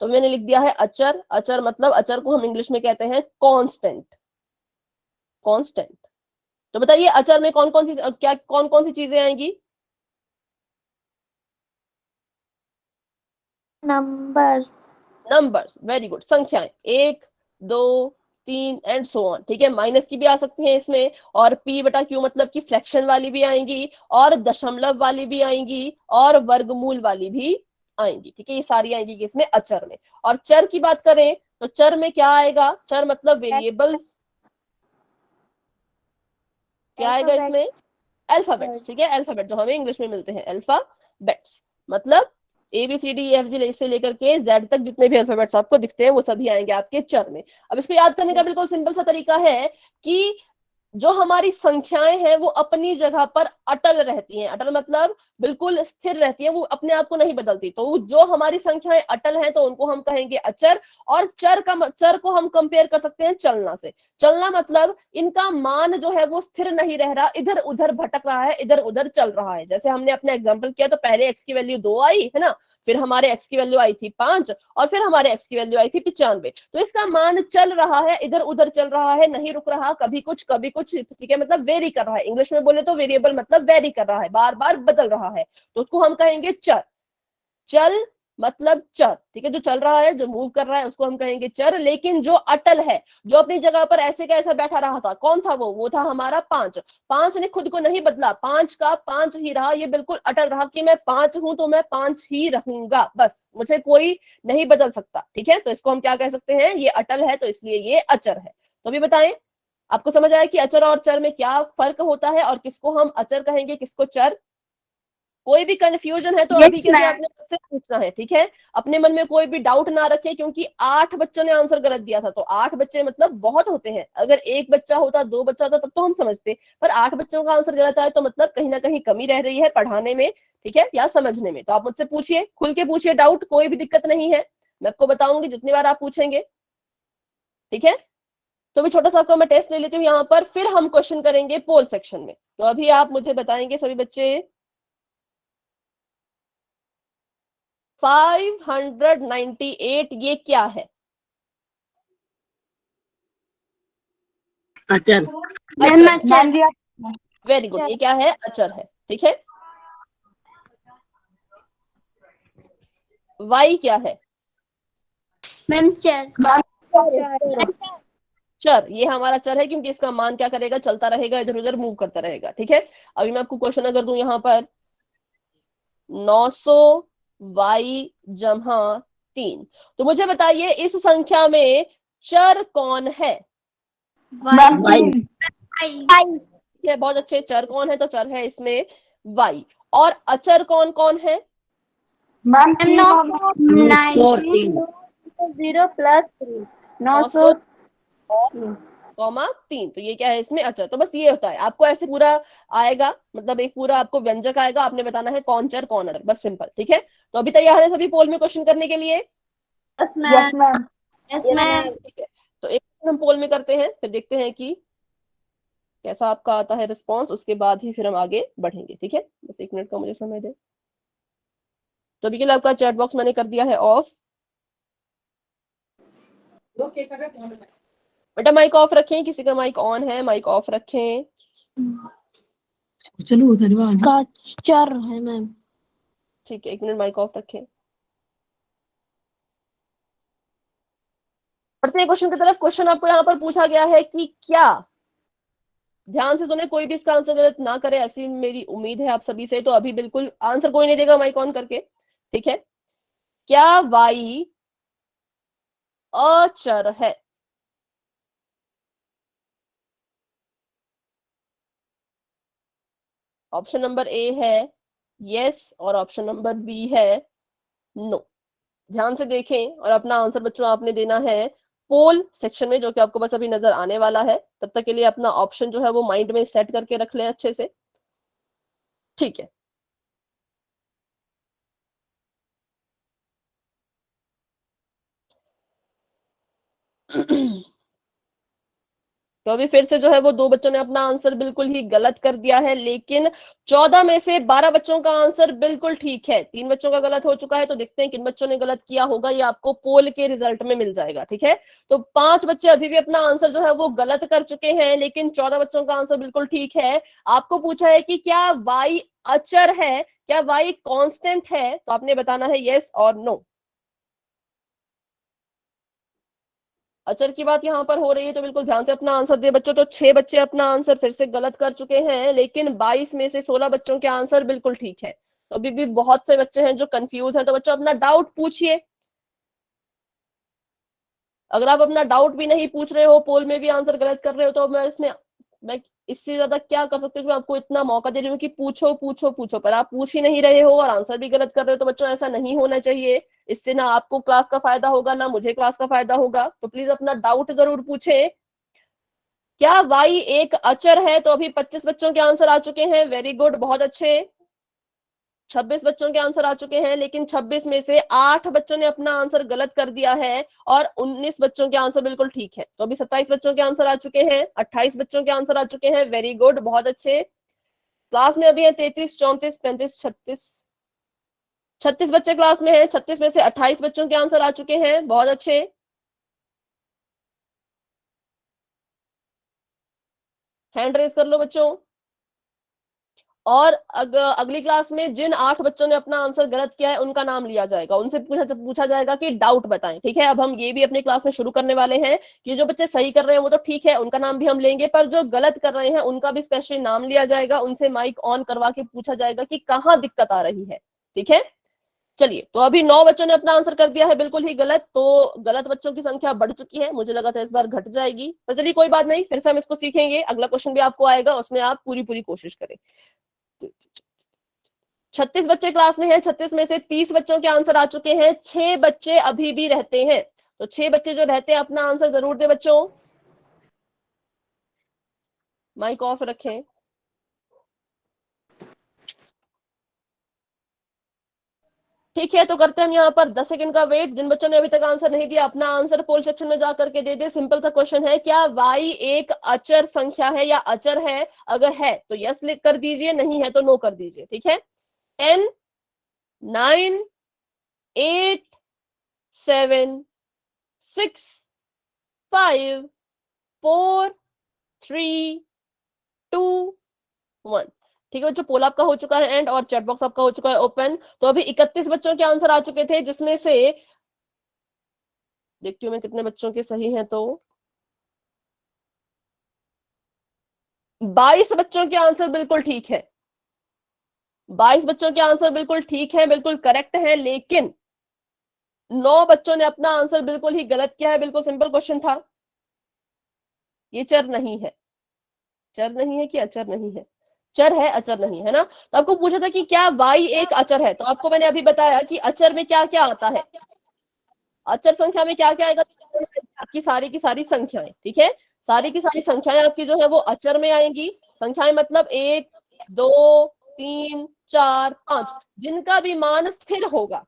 तो मैंने लिख दिया है अचर। अचर मतलब, अचर को हम इंग्लिश में कहते हैं कांस्टेंट। कांस्टेंट। तो बताइए अचर में कौन कौन सी क्या कौन कौन सी चीजें आएंगी? नंबर्स। Numbers, very good. संख्याएं, 1 2 3 एंड सो ऑन, ठीक है। माइनस की भी आ सकती हैं इसमें, और पी बटा क्यू मतलब कि फ्रैक्शन वाली भी आएंगी, और दशमलव वाली भी आएंगी, और वर्गमूल वाली भी आएंगी, ठीक है। ये सारी आएंगी किसमें? अचर में। और चर की बात करें तो चर में क्या आएगा? चर मतलब वेरिएबल्स। क्या आएगा इसमें? अल्फाबेट्स, ठीक है। अल्फाबेट जो हमें इंग्लिश में मिलते हैं, अल्फाबेट्स मतलब ABCDEFG से लेकर के Z तक जितने भी अल्फाबेट्स आपको दिखते हैं वो सभी आएंगे आपके चर में। अब इसको याद करने का बिल्कुल सिंपल सा तरीका है कि जो हमारी संख्याएं हैं वो अपनी जगह पर अटल रहती हैं। अटल मतलब बिल्कुल स्थिर रहती है, वो अपने आप को नहीं बदलती। तो जो हमारी संख्याएं अटल हैं तो उनको हम कहेंगे अचर। और चर को हम कंपेयर कर सकते हैं चलना से। चलना मतलब इनका मान जो है वो स्थिर नहीं रह रहा, इधर उधर भटक रहा है, इधर उधर चल रहा है। जैसे हमने अपना एग्जाम्पल किया तो पहले x की वैल्यू 2 आई है ना, फिर हमारे x की वैल्यू आई थी 5, और फिर हमारे x की वैल्यू आई थी 95। तो इसका मान चल रहा है, इधर उधर चल रहा है, नहीं रुक रहा, कभी कुछ, ठीक है। मतलब वेरी कर रहा है। इंग्लिश में बोले तो वेरिएबल मतलब वेरी कर रहा है, बार बार बदल रहा है, तो उसको हम कहेंगे चर। चल मतलब चर, ठीक है। जो चल रहा है, जो मूव कर रहा है, उसको हम कहेंगे चर। लेकिन जो अटल है, जो अपनी जगह पर ऐसे का ऐसा बैठा रहा था, कौन था वो था हमारा 5। 5 ने खुद को नहीं बदला, 5 का 5 ही रहा, ये बिल्कुल अटल रहा कि मैं 5 हूं तो मैं 5 ही रहूंगा, बस मुझे कोई नहीं बदल सकता, ठीक है। तो इसको हम क्या कह सकते हैं? ये अटल है, तो इसलिए ये अचर है। तो अभी बताएं, आपको समझ आया कि अचर और चर में क्या फर्क होता है, और किसको हम अचर कहेंगे, किसको चर? कोई भी कंफ्यूजन है तो Yes, अभी के अभी ma'am. आपने मुझसे पूछना है, ठीक है। अपने मन में कोई भी डाउट ना रखे, क्योंकि 8 बच्चों ने आंसर गलत दिया था। तो 8 बच्चे मतलब बहुत होते हैं। अगर एक बच्चा होता, 2 बच्चा होता, तब तो हम समझते, पर 8 बच्चों का आंसर गलत आए तो मतलब कहीं ना कहीं कमी रह रही है पढ़ाने में, ठीक है, या समझने में। तो आप मुझसे पूछिए, खुल के पूछिए, डाउट कोई भी दिक्कत नहीं है, मैं आपको बताऊंगी जितनी बार आप पूछेंगे, ठीक है। तो भी छोटा सा आपका मैं टेस्ट ले लेती हूँ यहाँ पर, फिर हम क्वेश्चन करेंगे पोल सेक्शन में। तो अभी आप मुझे बताएंगे सभी बच्चे, 598 ये क्या है? अचर। मैम अचर, अचर। Very good. ये क्या है? अचर है, ठीक है। वाई क्या है? मैम चर। चर। ये हमारा चर है क्योंकि इसका मान क्या करेगा? चलता रहेगा, इधर उधर मूव करता रहेगा, ठीक है। अभी मैं आपको क्वेश्चन अगर दूं यहाँ पर, 900 वाई जमा 3, तो मुझे बताइए इस संख्या में चर कौन है? वाई। ठीक है, बहुत अच्छे। चर कौन है? तो चर है इसमें वाई। और अचर कौन कौन है? मैम 903। 900 कॉमा 3। तो ये क्या है इसमें? अचर। तो बस ये होता है, आपको ऐसे पूरा आएगा, मतलब एक पूरा आपको व्यंजक आएगा, आपने बताना है कौन चर कौन अचर, बस सिंपल, ठीक है। तो अभी तैयार है सभी पोल में क्वेश्चन करने के लिए? Yes ma'am. ठीक है। तो एक हम पोल में करते हैं, फिर देखते हैं कि कैसा आपका आता है रिस्पॉन्स, उसके बाद ही फिर हम आगे बढ़ेंगे, ठीक है। बस 1 मिनट का मुझे समय दे। तो अभी के लिए आपका चैट बॉक्स मैंने कर दिया है ऑफ। बेटा माइक ऑफ रखें, किसी का माइक ऑन है माइक ऑफ रखें। चलो उधर का चर है मैम। ठीक है, 1 मिनट माइक ऑफ रखें। बढ़ते हैं क्वेश्चन की तरफ। क्वेश्चन आपको यहाँ पर पूछा गया है कि क्या, ध्यान से सुने, कोई भी इसका आंसर गलत ना करे, ऐसी मेरी उम्मीद है आप सभी से। तो अभी बिल्कुल आंसर कोई नहीं देगा माइक ऑन करके, ठीक है। क्या वाई अचर है? ऑप्शन नंबर ए है यस, और ऑप्शन नंबर बी है नो। ध्यान से देखें और अपना आंसर बच्चों आपने देना है पोल सेक्शन में, जो कि आपको बस अभी नजर आने वाला है। तब तक के लिए अपना ऑप्शन जो है वो माइंड में सेट करके रख लें अच्छे से, ठीक है। तो अभी फिर से जो है वो 2 बच्चों ने अपना आंसर बिल्कुल ही गलत कर दिया है, लेकिन 14 में से 12 बच्चों का आंसर बिल्कुल ठीक है। 3 बच्चों का गलत हो चुका है, तो देखते हैं किन बच्चों ने गलत किया होगा, ये आपको पोल के रिजल्ट में मिल जाएगा। ठीक है, तो 5 बच्चे अभी भी अपना आंसर जो है वो गलत कर चुके हैं, लेकिन 14 बच्चों का आंसर बिल्कुल ठीक है। आपको पूछा है कि क्या y अचर है, क्या y कांस्टेंट है, तो आपने बताना है यस और नो। अचर की बात यहाँ पर हो रही है, तो बिल्कुल ध्यान से अपना आंसर दे बच्चों। तो 6 बच्चे अपना आंसर फिर से गलत कर चुके हैं, लेकिन 22 में से 16 बच्चों के आंसर बिल्कुल ठीक है। तो अभी भी बहुत से बच्चे हैं जो कंफ्यूज हैं, तो बच्चों अपना डाउट पूछिए। अगर आप अपना डाउट भी नहीं पूछ रहे हो, पोल में भी आंसर गलत कर रहे हो, तो मैं इससे ज्यादा क्या कर सकती हूँ। मैं आपको इतना मौका दे रही हूँ कि पूछो पूछो पूछो, पर आप पूछ ही नहीं रहे हो और आंसर भी गलत कर रहे हो। तो बच्चों ऐसा नहीं होना चाहिए, इससे ना आपको क्लास का फायदा होगा ना मुझे क्लास का फायदा होगा। तो प्लीज अपना डाउट जरूर पूछे। क्या y एक अचर है, तो अभी 25 बच्चों के आंसर आ चुके हैं, वेरी गुड, बहुत अच्छे। 26 बच्चों के आंसर आ चुके हैं, लेकिन 26 में से 8 बच्चों ने अपना आंसर गलत कर दिया है और 19 बच्चों के आंसर बिल्कुल ठीक है। तो अभी 27 बच्चों के आंसर आ चुके हैं, 28 बच्चों के आंसर आ चुके हैं, वेरी गुड, बहुत अच्छे। क्लास में अभी है 33, 34, 35, 36 बच्चे क्लास में हैं। 36 में से 28 बच्चों के आंसर आ चुके हैं, बहुत अच्छे। हैंड रेज कर लो बच्चों। और अगली क्लास में जिन 8 बच्चों ने अपना आंसर गलत किया है उनका नाम लिया जाएगा, उनसे पूछा जाएगा कि डाउट बताएं। ठीक है, अब हम ये भी अपनी क्लास में शुरू करने वाले हैं कि जो बच्चे सही कर रहे हैं वो तो ठीक है, उनका नाम भी हम लेंगे, पर जो गलत कर रहे हैं उनका भी स्पेशली नाम लिया जाएगा, उनसे माइक ऑन करवा के पूछा जाएगा कि कहाँ दिक्कत आ रही है। ठीक है, चलिए, तो अभी 9 बच्चों ने अपना आंसर कर दिया है बिल्कुल ही गलत, तो गलत बच्चों की संख्या बढ़ चुकी है। मुझे लगा था इस बार घट जाएगी, तो चलिए कोई बात नहीं, फिर से हम इसको सीखेंगे। अगला क्वेश्चन भी आपको आएगा, उसमें आप पूरी पूरी कोशिश करें। 36 बच्चे क्लास में हैं, 36 में से 30 बच्चों के आंसर आ चुके हैं, 6 बच्चे अभी भी रहते हैं। तो 6 बच्चे जो रहते हैं अपना आंसर जरूर दे बच्चों। माइक ऑफ रखें। ठीक है, तो करते हैं हम यहाँ पर 10 सेकंड का वेट। जिन बच्चों ने अभी तक आंसर नहीं दिया, अपना आंसर पोल सेक्शन में जाकर के दे दे। सिंपल सा क्वेश्चन है, क्या y एक अचर संख्या है या अचर है? अगर है तो यस लिख कर दीजिए, नहीं है तो नो कर दीजिए। ठीक है, 10, 9, 8, 7, 6, 5, 4, 3, 2, 1। ठीक है बच्चों, पोल आपका हो चुका है एंड, और चैट बॉक्स आपका हो चुका है ओपन। तो अभी 31 बच्चों के आंसर आ चुके थे, जिसमें से देखती हूँ मैं कितने बच्चों के सही हैं। तो 22 बच्चों के आंसर बिल्कुल ठीक है, 22 बच्चों के आंसर बिल्कुल ठीक है, बिल्कुल करेक्ट है, लेकिन 9 बच्चों ने अपना आंसर बिल्कुल ही गलत किया है। बिल्कुल सिंपल क्वेश्चन था, ये चर नहीं है। चर नहीं है कि अचर नहीं है? चर है, अचर नहीं है ना। तो आपको पूछा था कि क्या y एक अचर है, तो आपको मैंने अभी बताया कि अचर में क्या क्या आता है। अचर संख्या में क्या क्या आएगा? आपकी सारी की सारी संख्याएं। ठीक है, सारी की सारी संख्याएं आपकी जो है वो अचर में आएंगी। संख्याएं मतलब 1, 2, 3, 4, 5, जिनका भी मान स्थिर होगा,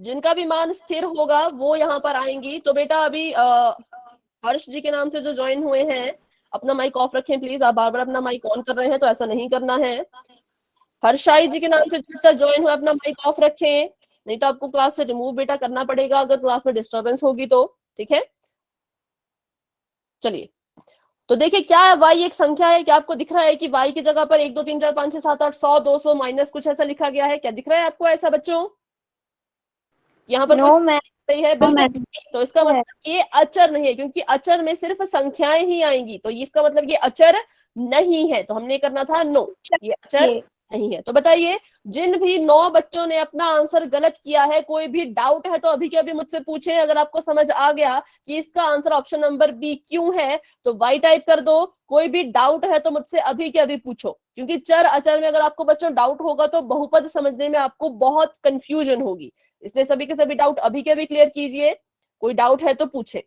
जिनका भी मान स्थिर होगा वो यहाँ पर आएंगी। तो बेटा अभी हर्ष जी के नाम से जो ज्वाइन हुए हैं, अपना माइक ऑफ रखें प्लीज। आप बार बार अपना माइक ऑन कर रहे हैं, तो ऐसा नहीं करना है। हर्षाई जी के नाम से जो बच्चा ज्वाइन हुआ, अपना माइक ऑफ रखें, नहीं तो आपको क्लास से रिमूव बेटा करना पड़ेगा अगर क्लास में डिस्टर्बेंस होगी तो। ठीक है, चलिए, तो देखिए क्या है, y एक संख्या है। क्या आपको दिख रहा है कि y की जगह पर 1, 2, 3, 4, 5, 6, 7, 8, 100, 200 माइनस कुछ ऐसा लिखा गया है? क्या दिख रहा है आपको ऐसा बच्चों? यहाँ पर नो मैम, सही है बिल्कुल। तो इसका मतलब ये अचर नहीं है, क्योंकि अचर में सिर्फ संख्याएं ही आएंगी, तो इसका मतलब ये अचर नहीं है। तो हमने करना था नो, ये अचर नहीं है। तो बताइए, जिन भी 9 बच्चों ने अपना आंसर गलत किया है, कोई भी डाउट है तो अभी के अभी मुझसे पूछे। अगर आपको समझ आ गया कि इसका आंसर ऑप्शन नंबर बी क्यों है, तो वाई टाइप कर दो। कोई भी डाउट है तो मुझसे अभी के अभी पूछो, क्योंकि चर अचर में अगर आपको बच्चों डाउट होगा तो बहुपद समझने में आपको बहुत कंफ्यूजन होगी। इसलिए सभी के सभी डाउट अभी के अभी क्लियर कीजिए। कोई डाउट है तो पूछे।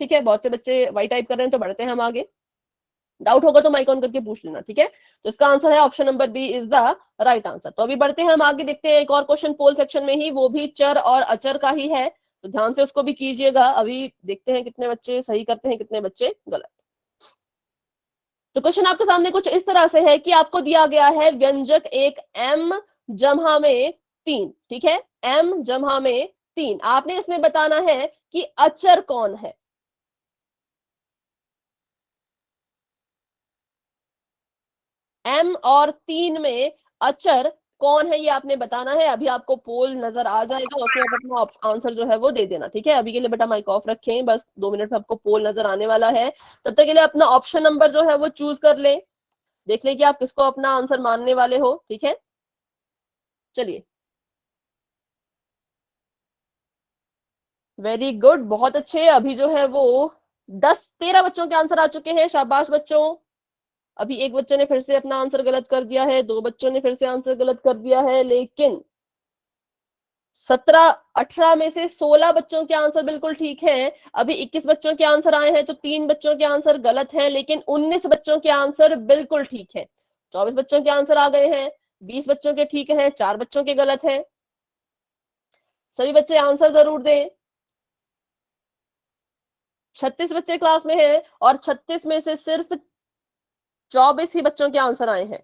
ठीक है, बहुत से बच्चे वाई टाइप कर रहे हैं, तो बढ़ते हैं हम आगे। डाउट होगा तो माइक ऑन करके पूछ लेना। ठीक है, तो इसका आंसर है option number B is the right answer. तो अभी बढ़ते हैं हम आगे, देखते हैं एक और क्वेश्चन पोल सेक्शन में ही, वो भी चर और अचर का ही है। तो ध्यान से उसको भी कीजिएगा। अभी देखते हैं कितने बच्चे सही करते हैं, कितने बच्चे गलत। तो क्वेश्चन आपके सामने कुछ इस तरह से है कि आपको दिया गया है व्यंजक एक m जम्हा में 3, ठीक है, m जम्हा में 3। आपने इसमें बताना है कि अचर कौन है। m और 3 में अचर कौन है ये आपने बताना है। अभी आपको पोल नजर आ जाएगा, उसमें आप अपना आंसर जो है वो दे देना, ठीक है। अभी के लिए बेटा माइक ऑफ रखें, बस 2 मिनट में आपको पोल नजर आने वाला है। तब तक के लिए अपना ऑप्शन नंबर जो है वो चूज कर लें, देख लें कि आप किसको अपना आंसर मानने वाले हो, ठीक है। चलिए, वेरी गुड, बहुत अच्छे। अभी जो है वो 13 बच्चों के आंसर आ चुके हैं, शाबाश बच्चों। अभी एक बच्चे ने फिर से अपना आंसर गलत कर दिया है, 2 बच्चों ने फिर से आंसर गलत कर दिया है, लेकिन 18 में से 16 बच्चों के आंसर बिल्कुल ठीक हैं। अभी 21 बच्चों के आंसर आए हैं, तो 3 बच्चों के आंसर गलत हैं, लेकिन 19 बच्चों के आंसर बिल्कुल ठीक हैं। 24 बच्चों के आंसर आ गए हैं, 20 बच्चों के ठीक हैं, 4 बच्चों के गलत हैं। सभी बच्चे आंसर जरूर दें। 36 बच्चे क्लास में हैं और 36 में से सिर्फ 24 ही बच्चों के आंसर आए हैं।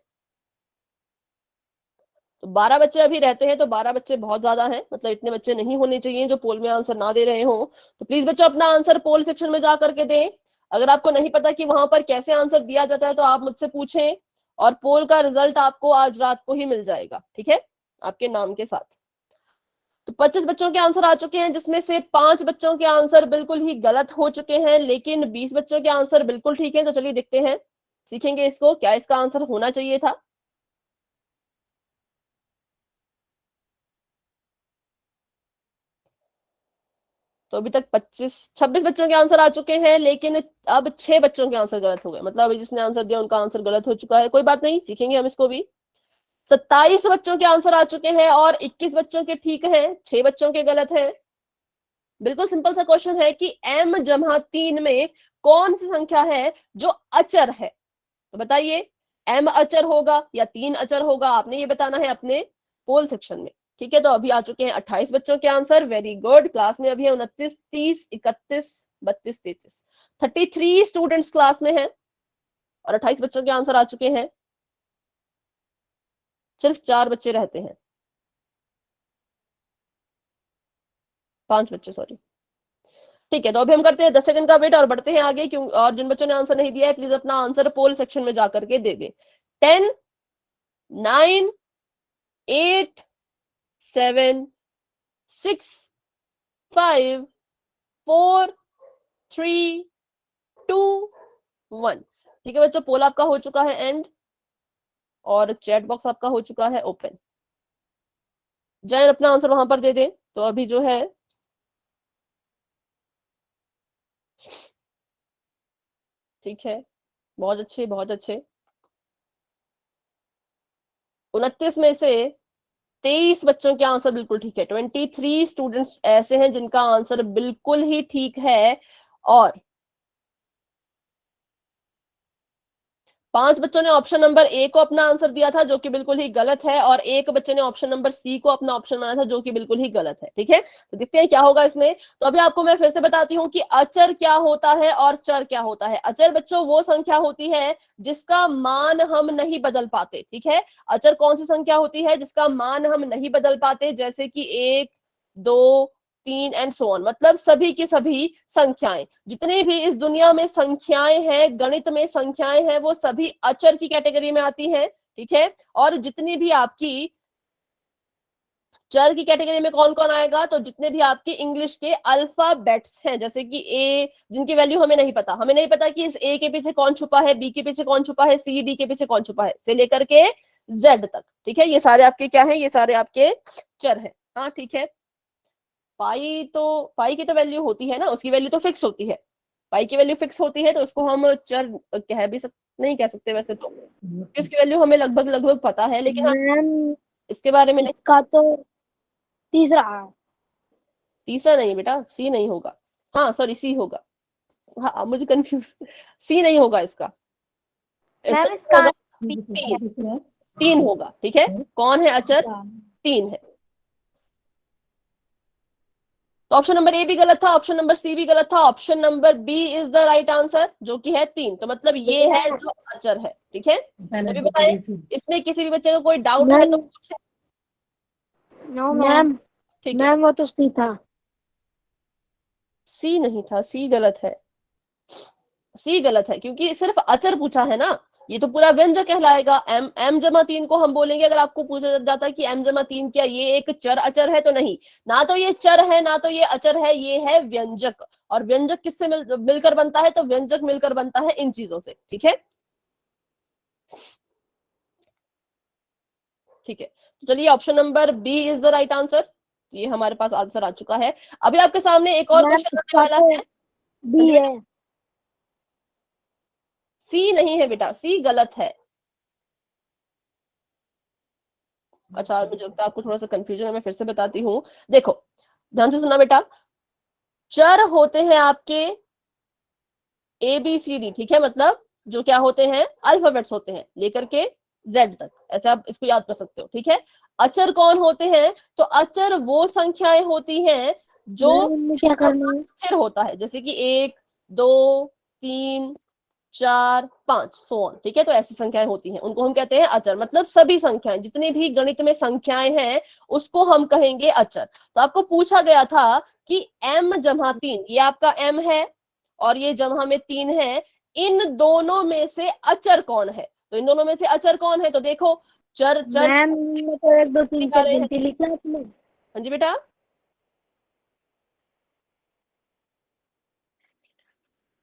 तो 12 बच्चे अभी रहते हैं, तो 12 बच्चे बहुत ज्यादा हैं, मतलब इतने बच्चे नहीं होने चाहिए जो पोल में आंसर ना दे रहे हो। तो प्लीज बच्चों अपना आंसर पोल सेक्शन में जा करके दें। अगर आपको नहीं पता कि वहां पर कैसे आंसर दिया जाता है तो आप मुझसे पूछें, और पोल का रिजल्ट आपको आज रात को ही मिल जाएगा, ठीक है, आपके नाम के साथ। तो 25 बच्चों के आंसर आ चुके हैं, जिसमें से 5 बच्चों के आंसर बिल्कुल ही गलत हो चुके हैं, लेकिन 20 बच्चों के आंसर बिल्कुल ठीक है। तो चलिए देखते हैं, सीखेंगे इसको, क्या इसका आंसर होना चाहिए था। तो अभी तक 26 बच्चों के आंसर आ चुके हैं, लेकिन अब 6 बच्चों के आंसर गलत हो गए, मतलब अभी जिसने आंसर दिया उनका आंसर गलत हो चुका है। कोई बात नहीं, सीखेंगे हम इसको भी। 27 बच्चों के आंसर आ चुके हैं और 21 बच्चों के ठीक हैं, 6 बच्चों के गलत हैं। बिल्कुल सिंपल सा क्वेश्चन है कि m जमा 3 में कौन सी संख्या है जो अचर है। तो बताइए, m अचर होगा या 3 अचर होगा, आपने ये बताना है अपने पोल सेक्शन में, ठीक है। तो अभी आ चुके हैं 28 बच्चों के आंसर, वेरी गुड। क्लास में अभी है 29, 30, 31, 32, 33, 33 स्टूडेंट्स क्लास में हैं और 28 बच्चों के आंसर आ चुके हैं। सिर्फ 4 बच्चे रहते हैं, 5 बच्चे, सॉरी, ठीक है। तो अभी हम करते हैं 10 सेकंड का वेट और बढ़ते हैं आगे, क्यों, और जिन बच्चों ने आंसर नहीं दिया है प्लीज अपना आंसर पोल सेक्शन में जाकर के दे दे। 10, 9, 8, 7, 6, 5, 4, 3, 2, 1, ठीक है बच्चों, पोल आपका हो चुका है एंड, और चैट बॉक्स आपका हो चुका है ओपन। जैन अपना आंसर वहां पर दे दे। तो अभी जो है ठीक है, बहुत अच्छे, बहुत अच्छे। 29 में से 23 बच्चों के आंसर बिल्कुल ठीक है, 23 स्टूडेंट्स ऐसे हैं जिनका आंसर बिल्कुल ही ठीक है, और 5 बच्चों ने ऑप्शन नंबर ए को अपना आंसर दिया था जो कि बिल्कुल ही गलत है, और एक बच्चे ने ऑप्शन नंबर सी को अपना ऑप्शन माना था जो कि बिल्कुल ही गलत है, ठीक है। तो देखते हैं क्या होगा इसमें। तो अभी आपको मैं फिर से बताती हूँ कि अचर क्या होता है और चर क्या होता है। अचर बच्चों वो संख्या होती है जिसका मान हम नहीं बदल पाते, ठीक है। अचर कौन सी संख्या होती है जिसका मान हम नहीं बदल पाते, जैसे कि 1, 2, 3 एंड सो ऑन, मतलब सभी की सभी संख्याएं, जितनी भी इस दुनिया में संख्याएं हैं, गणित में संख्याएं हैं, वो सभी अचर की कैटेगरी में आती हैं, ठीक है। और जितनी भी आपकी चर की कैटेगरी में कौन कौन आएगा, तो जितने भी आपके इंग्लिश के अल्फाबेट्स हैं, जैसे कि ए, जिनकी वैल्यू हमें नहीं पता, हमें नहीं पता कि इस ए के पीछे कौन छुपा है, बी के पीछे कौन छुपा है, सी डी के पीछे कौन छुपा है, से लेकर के जेड तक, ठीक है। ये सारे आपके क्या है, ये सारे आपके चर है, हाँ ठीक है। पाई की तो वैल्यू होती है ना, उसकी वैल्यू तो फिक्स होती है, पाई की वैल्यू फिक्स होती है, तो उसको हम चर कह भी नहीं कह सकते वैसे तो, उसकी वैल्यू हमें लगभग लगभग पता है, लेकिन हाँ, मैम इसके बारे में नहीं। इसका तो तीसरा। तीसरा नहीं बेटा, सी नहीं होगा, हाँ सॉरी सी होगा, हाँ मुझे कंफ्यूज, सी नहीं होगा इसका, मैम इसका इसका होगा 3 होगा, ठीक है। कौन है अचर, 3 है। तो ऑप्शन नंबर ए भी गलत था, ऑप्शन नंबर सी भी गलत था, option number B is the right answer, जो कि है 3। तो मतलब ये है जो अचर है, ठीक है। अभी बताएं, इसमें किसी भी बच्चे का कोई डाउट है तो पूछे। नो मैम, ठीक है, मैम वो तो सी था। सी नहीं था, सी गलत है, सी गलत है, क्योंकि सिर्फ अचर पूछा है ना, ये तो पूरा व्यंजक कहलाएगा। एम जमा 3 को हम बोलेंगे, अगर आपको पूछा जाता है कि एम जमा 3 क्या ये एक चर अचर है, तो नहीं, ना तो ये चर है ना तो ये अचर है, ये है व्यंजक। और व्यंजक किससे मिलकर बनता है, तो व्यंजक मिलकर बनता है इन चीजों से, ठीक है। ठीक है, तो चलिए option number B is the right answer, ये हमारे पास आंसर आ चुका है। अभी आपके सामने एक और क्वेश्चन आने वाला है। बी है। सी नहीं है बेटा, सी गलत है। अच्छा, मुझे लगता है आपको थोड़ा सा कंफ्यूजन है, मैं फिर से बताती हूँ। देखो ध्यान से सुना बेटा, चर होते हैं आपके ए बी सी डी, ठीक है, मतलब जो क्या होते हैं, अल्फाबेट्स होते हैं लेकर के जेड तक, ऐसे आप इसको याद कर सकते हो, ठीक है। अचर कौन होते हैं, तो अचर वो संख्याएं होती हैं जो क्या करना है? स्थिर होता है, जैसे कि 1 2 3 4 5 सो ऑन, ठीक है। तो ऐसी संख्याएं होती हैं, उनको हम कहते हैं अचर, मतलब सभी संख्याएं, जितनी भी गणित में संख्याएं हैं उसको हम कहेंगे अचर। तो आपको पूछा गया था कि m जमा 3, ये आपका m है और ये जमा में 3 है, इन दोनों में से अचर कौन है, तो इन दोनों में से अचर कौन है, तो देखो चर चर मैम तो 1 2 3 4 गिनती लिखा आपने। हाँ जी बेटा,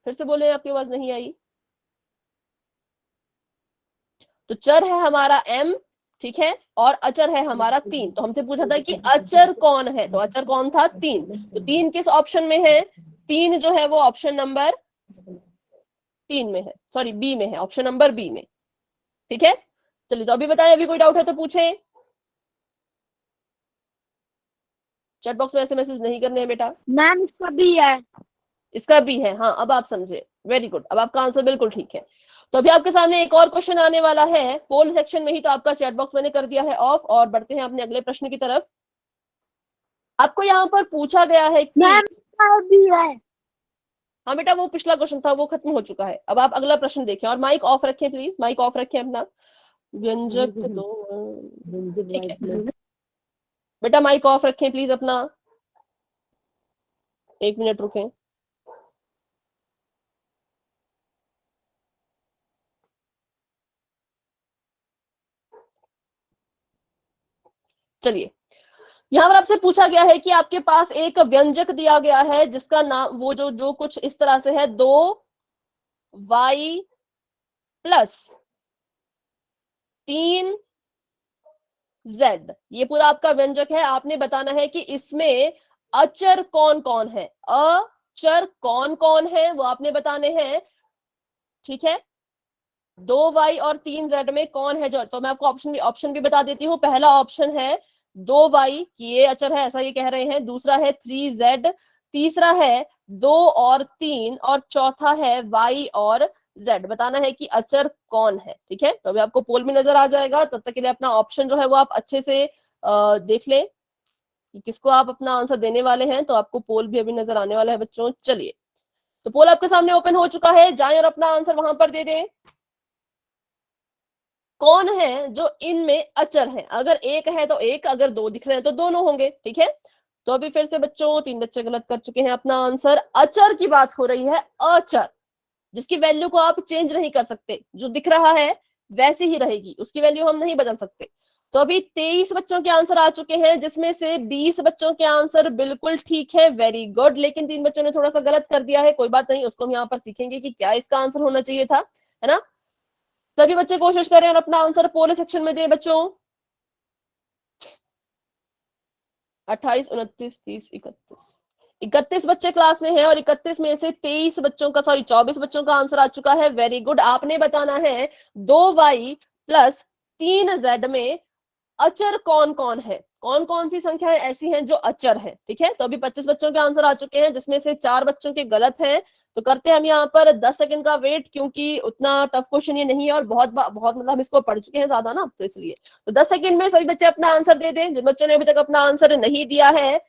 फिर से बोले, आपकी आवाज नहीं आई। तो चर है हमारा m, ठीक है, और अचर है हमारा 3। तो हमसे पूछा था कि अचर कौन है, तो अचर कौन था, 3। तो 3 किस ऑप्शन में है, 3 जो है वो ऑप्शन नंबर 3 में है, सॉरी बी में है, ऑप्शन नंबर बी में, ठीक है। चलिए, तो अभी बताएं, अभी कोई डाउट है तो पूछें। चैट बॉक्स में ऐसे मैसेज नहीं करने हैं बेटा। मैम इसका भी है। इसका भी है, हाँ, अब आप समझे, वेरी गुड, अब आपका आंसर बिल्कुल ठीक है। तो अभी आपके सामने एक और क्वेश्चन आने वाला है पोल सेक्शन में ही, तो आपका चैट बॉक्स मैंने कर दिया है ऑफ, और बढ़ते हैं अपने अगले प्रश्न की तरफ। आपको यहाँ पर पूछा गया है कि मैम इसका भी है। हाँ बेटा, वो पिछला क्वेश्चन था, वो खत्म हो चुका है। अब आप अगला प्रश्न देखें, और माइक ऑफ रखें प्लीज, माइक ऑफ रखें अपना। व्यंजक दो, ठीक है बेटा, माइक ऑफ रखें प्लीज अपना, 1 मिनट रुकें। चलिए, यहाँ पर आपसे पूछा गया है कि आपके पास एक व्यंजक दिया गया है जिसका नाम, वो जो जो कुछ इस तरह से है, 2y प्लस 3z, ये पूरा आपका व्यंजक है। आपने बताना है कि इसमें अचर कौन कौन है, अचर कौन कौन है वो आपने बताने हैं, ठीक है। 2y और 3z में कौन है जो, तो मैं आपको ऑप्शन भी बता देती हूँ। पहला ऑप्शन है 2y कि ये अचर है, ऐसा ये कह रहे हैं। दूसरा है 3z, तीसरा है 2 और 3, और चौथा है y और z। बताना है कि अचर कौन है, ठीक है। तो अभी आपको पोल भी नजर आ जाएगा, तब तक के लिए अपना ऑप्शन जो है वो आप अच्छे से देख लें कि किसको आप अपना आंसर देने वाले हैं। तो आपको पोल भी अभी नजर आने वाला है बच्चों। चलिए, तो पोल आपके सामने ओपन हो चुका है, जाएं और अपना आंसर वहां पर दे दें। कौन है जो इनमें अचर है, अगर एक है तो एक, अगर दो दिख रहे हैं तो दोनों होंगे, ठीक है। तो अभी फिर से बच्चों, 3 बच्चे गलत कर चुके हैं अपना आंसर। अचर की बात हो रही है, अचर जिसकी वैल्यू को आप चेंज नहीं कर सकते, जो दिख रहा है वैसी ही रहेगी, उसकी वैल्यू हम नहीं बदल सकते। तो अभी 23 बच्चों के आंसर आ चुके हैं, जिसमें से 20 बच्चों के आंसर बिल्कुल ठीक है, वेरी गुड। लेकिन 3 बच्चों ने थोड़ा सा गलत कर दिया है, कोई बात नहीं, उसको हम यहाँ पर सीखेंगे कि क्या इसका आंसर होना चाहिए था, है ना। सभी बच्चे कोशिश करें और अपना आंसर पोल सेक्शन में दे बच्चों। 28 29 30 31 बच्चे क्लास में हैं, और 31 में से 23 बच्चों का, सॉरी 24 बच्चों का आंसर आ चुका है, वेरी गुड। आपने बताना है 2y प्लस 3z में अचर कौन कौन है, कौन कौन सी संख्याएं ऐसी हैं जो अचर है, ठीक है। तो अभी 25 बच्चों के आंसर आ चुके हैं, जिसमें से 4 बच्चों के गलत हैं। तो करते हैं हम यहाँ पर 10 सेकंड का वेट, क्योंकि उतना टफ क्वेश्चन ये नहीं है, और बहुत बहुत मतलब हम इसको पढ़ चुके हैं ज्यादा ना, तो इसलिए। तो 10 सेकंड में सभी बच्चे अपना आंसर दे दें। जिन बच्चों ने अभी तक अपना आंसर नहीं दिया है,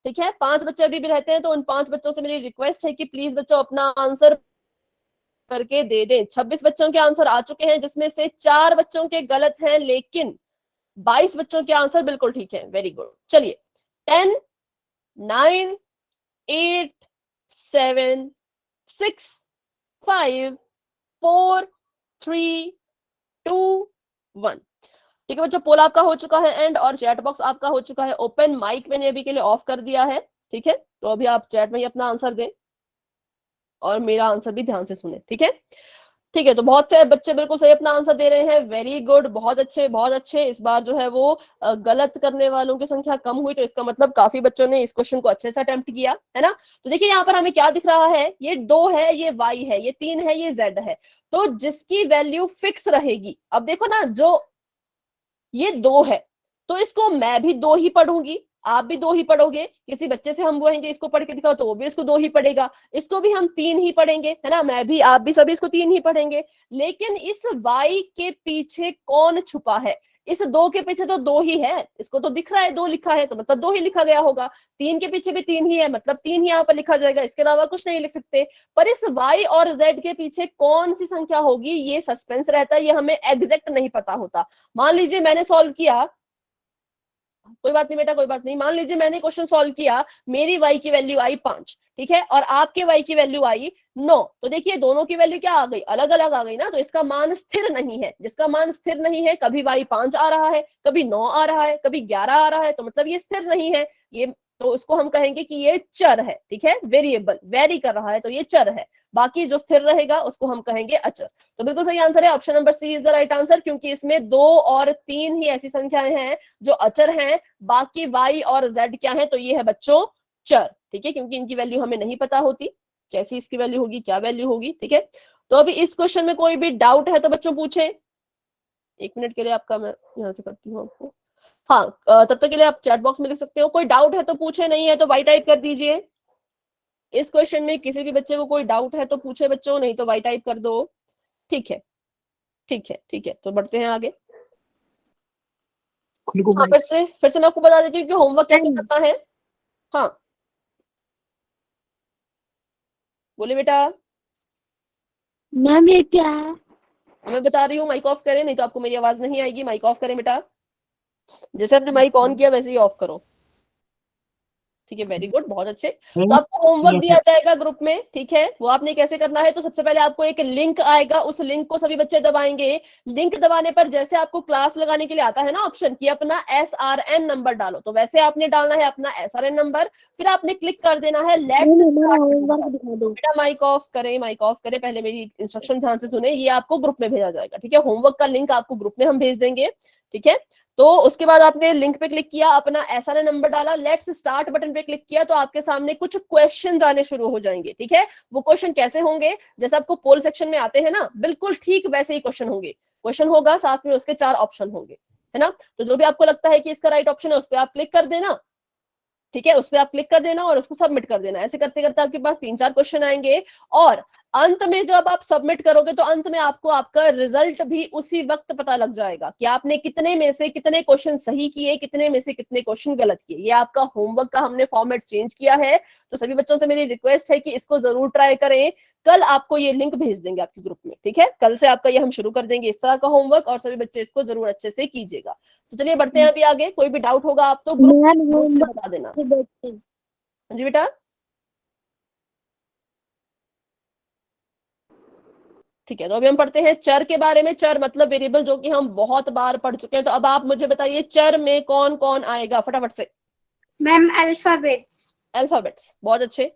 ठीक है, 5 बच्चे अभी भी रहते हैं, तो उन 5 बच्चों से मेरी रिक्वेस्ट है कि प्लीज बच्चों अपना आंसर करके दे दें। 26 बच्चों के आंसर आ चुके हैं, जिसमें से 4 बच्चों के गलत हैं, लेकिन 22 बच्चों के आंसर बिल्कुल ठीक है। Very good. चलिए 10 9 8 7 6 5 4 3 2 1। ठीक है बच्चों, पोल आपका हो चुका है एंड, और चैट बॉक्स आपका हो चुका है ओपन। माइक मैंने अभी के लिए ऑफ कर दिया है। ठीक है, तो अभी आप चैट में ही अपना आंसर दें और मेरा आंसर भी ध्यान से सुने। ठीक है, ठीक है, तो बहुत से बच्चे बिल्कुल सही अपना आंसर दे रहे हैं। वेरी गुड, बहुत अच्छे बहुत अच्छे। इस बार जो है वो गलत करने वालों की संख्या कम हुई, तो इसका मतलब काफी बच्चों ने इस क्वेश्चन को अच्छे से अटेम्प्ट किया है ना। तो देखिए यहाँ पर हमें क्या दिख रहा है, ये 2 है, ये y है, ये 3 है, ये z है। तो जिसकी वैल्यू फिक्स रहेगी, अब देखो ना, जो ये 2 है तो इसको मैं भी 2 ही पढ़ूंगी, आप भी 2 ही पढ़ोगे। किसी बच्चे से हम बोलेंगे इसको पढ़ के दिखाओ, तो वो भी इसको 2 ही पढ़ेगा। इसको भी हम 3 ही पढ़ेंगे, है ना, मैं भी, आप भी, सभी इसको 3 ही पढ़ेंगे। लेकिन इस y के पीछे कौन छुपा है? इस 2 के पीछे तो 2 ही है, इसको तो दिख रहा है 2 लिखा है, तो मतलब 2 ही लिखा गया होगा। 3 के पीछे भी 3 ही है, मतलब 3 ही यहाँ पर लिखा जाएगा, इसके अलावा कुछ नहीं लिख सकते। पर इस y और z के पीछे कौन सी संख्या होगी, ये सस्पेंस रहता है, ये हमें एग्जैक्ट नहीं पता होता। मान लीजिए मैंने सॉल्व किया, कोई बात नहीं बेटा, कोई बात नहीं, मान लीजिए मैंने क्वेश्चन सॉल्व किया, मेरी y की वैल्यू आई 5, ठीक है, और आपके y की वैल्यू आई 9। तो देखिए दोनों की वैल्यू क्या आ गई, अलग अलग आ गई ना, तो इसका मान स्थिर नहीं है। जिसका मान स्थिर नहीं है, कभी y 5 आ रहा है, कभी 9 आ रहा है, कभी 11 आ रहा है, तो मतलब ये स्थिर नहीं है। ये तो उसको हम कहेंगे कि ये चर है। ठीक है, वेरिएबल, वेरी कर रहा है, तो ये चर है। बाकी जो स्थिर रहेगा उसको हम कहेंगे अचर। तो बिल्कुल सही आंसर है, option number C is the right answer, क्योंकि इसमें 2 और 3 ही ऐसी संख्याएं हैं जो अचर हैं। बाकी y और z क्या है, तो ये है बच्चों चर। ठीक है, क्योंकि इनकी वैल्यू हमें नहीं पता होती, कैसी इसकी वैल्यू होगी, क्या वैल्यू होगी। ठीक है, तो अभी इस क्वेश्चन में कोई भी डाउट है तो बच्चों पूछें। 1 मिनट के लिए आपका मैं यहाँ से करती हूँ आपको। हाँ, तब तक के लिए आप चैट बॉक्स में लिख सकते हो, कोई डाउट है तो पूछे, नहीं है तो वाई टाइप कर दीजिए। इस क्वेश्चन में किसी भी बच्चे को कोई डाउट है तो पूछे बच्चों, नहीं तो वाई टाइप कर दो। ठीक है, ठीक है, ठीक है, तो बढ़ते हैं आगे। हाँ, फिर से मैं आपको बता देती हूँ कि होमवर्क कैसे करना है। हाँ बोले बेटा। मैम ये क्या है? मैं बता रही हूँ, माइक ऑफ करें, नहीं तो आपको मेरी आवाज नहीं आएगी। माइक ऑफ करें बेटा, जैसे आपने माइक ऑन किया वैसे ही ऑफ करो। ठीक है, वेरी गुड, बहुत अच्छे। तो आपको होमवर्क दिया जाएगा ग्रुप में। ठीक है, वो आपने कैसे करना है, तो सबसे पहले आपको एक लिंक आएगा, उस लिंक को सभी बच्चे दबाएंगे। लिंक दबाने पर जैसे आपको क्लास लगाने के लिए आता है ना ऑप्शन कि अपना SRN नंबर डालो, तो वैसे आपने डालना है अपना SRN नंबर। फिर आपने क्लिक कर देना है लेट्स होमवर्क दिखा दो। बेटा। माइक ऑफ करें, माइक ऑफ करें, पहले मेरी इंस्ट्रक्शन ध्यान से सुने। ये आपको ग्रुप में भेजा जाएगा। ठीक है, होमवर्क का लिंक आपको ग्रुप में हम भेज देंगे। ठीक है, तो उसके बाद आपने लिंक पे क्लिक किया, अपना SRN नंबर डाला, लेट्स स्टार्ट बटन पे क्लिक किया, तो आपके सामने कुछ क्वेश्चन आने शुरू हो जाएंगे। ठीक है, वो क्वेश्चन कैसे होंगे, जैसे आपको पोल सेक्शन में आते हैं ना, बिल्कुल ठीक वैसे ही क्वेश्चन होंगे। क्वेश्चन होगा, साथ में उसके 4 ऑप्शन होंगे, है ना। तो जो भी आपको लगता है कि इसका राइट ऑप्शन है उस पर आप क्लिक कर देना। ठीक है, उस पर आप क्लिक कर देना और उसको सबमिट कर देना। ऐसे करते करते आपके पास 3-4 क्वेश्चन आएंगे, और अंत में जब आप सबमिट करोगे तो अंत में आपको आपका रिजल्ट भी उसी वक्त पता लग जाएगा कि आपने कितने में से कितने क्वेश्चन सही किए, कितने में से कितने क्वेश्चन गलत किए। ये आपका होमवर्क का हमने फॉर्मेट चेंज किया है, तो सभी बच्चों से मेरी रिक्वेस्ट है कि इसको जरूर ट्राई करें। कल आपको ये लिंक भेज देंगे आपके ग्रुप में। ठीक है, कल से आपका ये हम शुरू कर देंगे इस तरह का होमवर्क, और सभी बच्चे इसको जरूर अच्छे से कीजिएगा। तो चलिए बढ़ते हैं अभी आगे। कोई भी डाउट होगा आप तो ग्रुप में बता देना। हाँ जी बेटा, ठीक है, तो अभी हम पढ़ते हैं चर के बारे में। चर मतलब वेरिएबल, जो कि हम बहुत बार पढ़ चुके हैं। तो अब आप मुझे बताइए चर में कौन कौन आएगा फटाफट से। Ma'am alphabets. अल्फाबेट्स, बहुत अच्छे।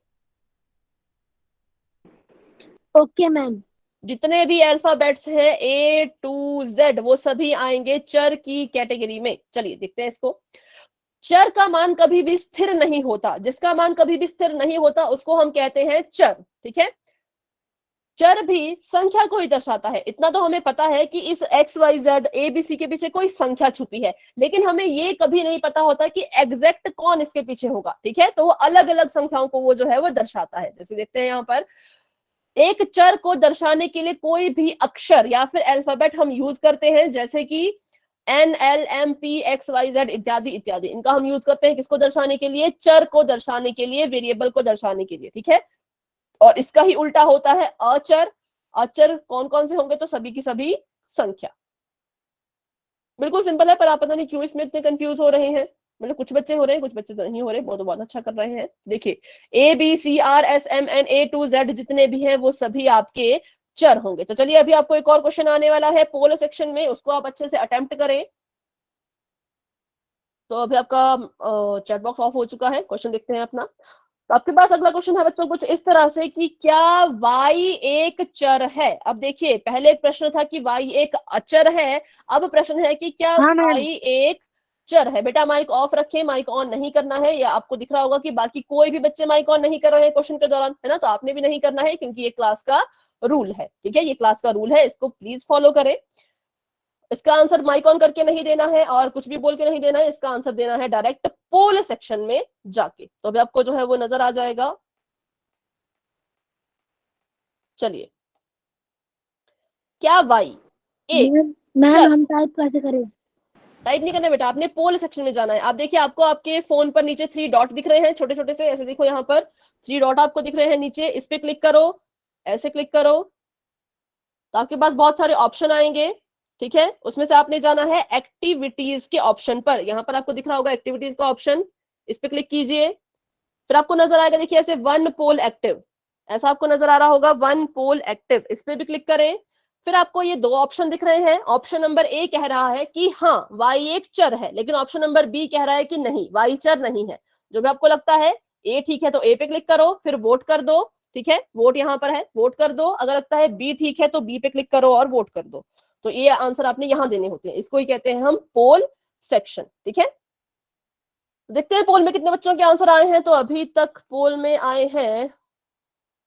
Okay ma'am. जितने भी अल्फाबेट्स हैं A to Z वो सभी आएंगे चर की कैटेगरी में। चलिए देखते हैं इसको। चर का मान कभी भी स्थिर नहीं होता, जिसका मान कभी भी स्थिर नहीं होता उसको हम कहते हैं चर। ठीक है, चर भी संख्या को ही दर्शाता है, इतना तो हमें पता है कि इस XYZ ABC के पीछे कोई संख्या छुपी है, लेकिन हमें ये कभी नहीं पता होता कि एग्जैक्ट कौन इसके पीछे होगा। ठीक है, तो वो अलग अलग संख्याओं को वो जो है वो दर्शाता है। जैसे देखते हैं यहाँ पर, एक चर को दर्शाने के लिए कोई भी अक्षर या फिर अल्फाबेट हम यूज करते हैं, जैसे कि N L M P X Y Z इत्यादि इत्यादि, इनका हम यूज करते हैं किसको दर्शाने के लिए, चर को दर्शाने के लिए, वेरिएबल को दर्शाने के लिए, ठीक है। और इसका ही उल्टा होता है अचर। अचर कौन कौन से होंगे, तो सभी की सभी संख्या। बिल्कुल सिंपल है, पर आप पता नहीं क्यों इसमें इतने कंफ्यूज हो रहे हैं। मतलब कुछ बच्चे हो रहे हैं, कुछ बच्चे तो नहीं हो रहे, वो तो बहुत अच्छा कर रहे हैं। देखिए ABCRSMNA to Z जितने भी हैं वो सभी आपके चर होंगे। तो चलिए अभी आपको एक और क्वेश्चन आने वाला है पोल सेक्शन में, उसको आप अच्छे से अटेम्प्ट करें। तो अभी आपका चैट बॉक्स ऑफ हो चुका है, क्वेश्चन देखते हैं अपना। तो आपके पास अगला क्वेश्चन है बच्चों कुछ इस तरह से कि क्या y एक चर है। अब देखिए पहले एक प्रश्न था कि y एक अचर है, अब प्रश्न है कि क्या हाँ मैम। y एक चर है। बेटा माइक ऑफ रखें, माइक ऑन नहीं करना है। या आपको दिख रहा होगा कि बाकी कोई भी बच्चे माइक ऑन नहीं कर रहे हैं क्वेश्चन के दौरान, है ना, तो आपने भी नहीं करना है क्योंकि ये क्लास का रूल है, ठीक है, ये क्लास का रूल है, इसको प्लीज फॉलो करें। इसका आंसर माइक ऑन करके नहीं देना है और कुछ भी बोल के नहीं देना है, इसका आंसर देना है डायरेक्ट पोल सेक्शन में जाके। तो अभी आपको जो है वो नजर आ जाएगा। चलिए, क्या y एक मैम चर, हम टाइप कैसे करें? टाइप नहीं करना बेटा, आपने पोल सेक्शन में जाना है। आप देखिए आपको आपके फोन पर नीचे 3 डॉट दिख रहे हैं छोटे छोटे से, ऐसे देखो यहाँ पर 3 डॉट आपको दिख रहे हैं नीचे, इस पे क्लिक करो, ऐसे क्लिक करो, तो आपके पास बहुत सारे ऑप्शन आएंगे, ठीक है। उसमें से आपने जाना है एक्टिविटीज के ऑप्शन पर, यहाँ पर आपको दिख रहा होगा एक्टिविटीज का ऑप्शन, इस पे क्लिक कीजिए। फिर आपको नजर आएगा देखिए ऐसे वन पोल एक्टिव, ऐसा आपको नजर आ रहा होगा वन पोल एक्टिव, इस पे भी क्लिक करें। फिर आपको ये 2 ऑप्शन दिख रहे हैं। ऑप्शन नंबर ए कह रहा है कि हाँ y एक चर है, लेकिन ऑप्शन नंबर बी कह रहा है कि नहीं y चर नहीं है। जो भी आपको लगता है ए ठीक है तो ए पे क्लिक करो, फिर वोट कर दो, ठीक है, वोट यहाँ पर है, वोट कर दो। अगर लगता है बी ठीक है तो बी पे क्लिक करो और वोट कर दो। तो ये आंसर आपने यहाँ देने होते हैं, इसको ही कहते हैं हम पोल सेक्शन, ठीक है। तो देखते हैं पोल में कितने बच्चों के आंसर आए हैं। तो अभी तक पोल में आए हैं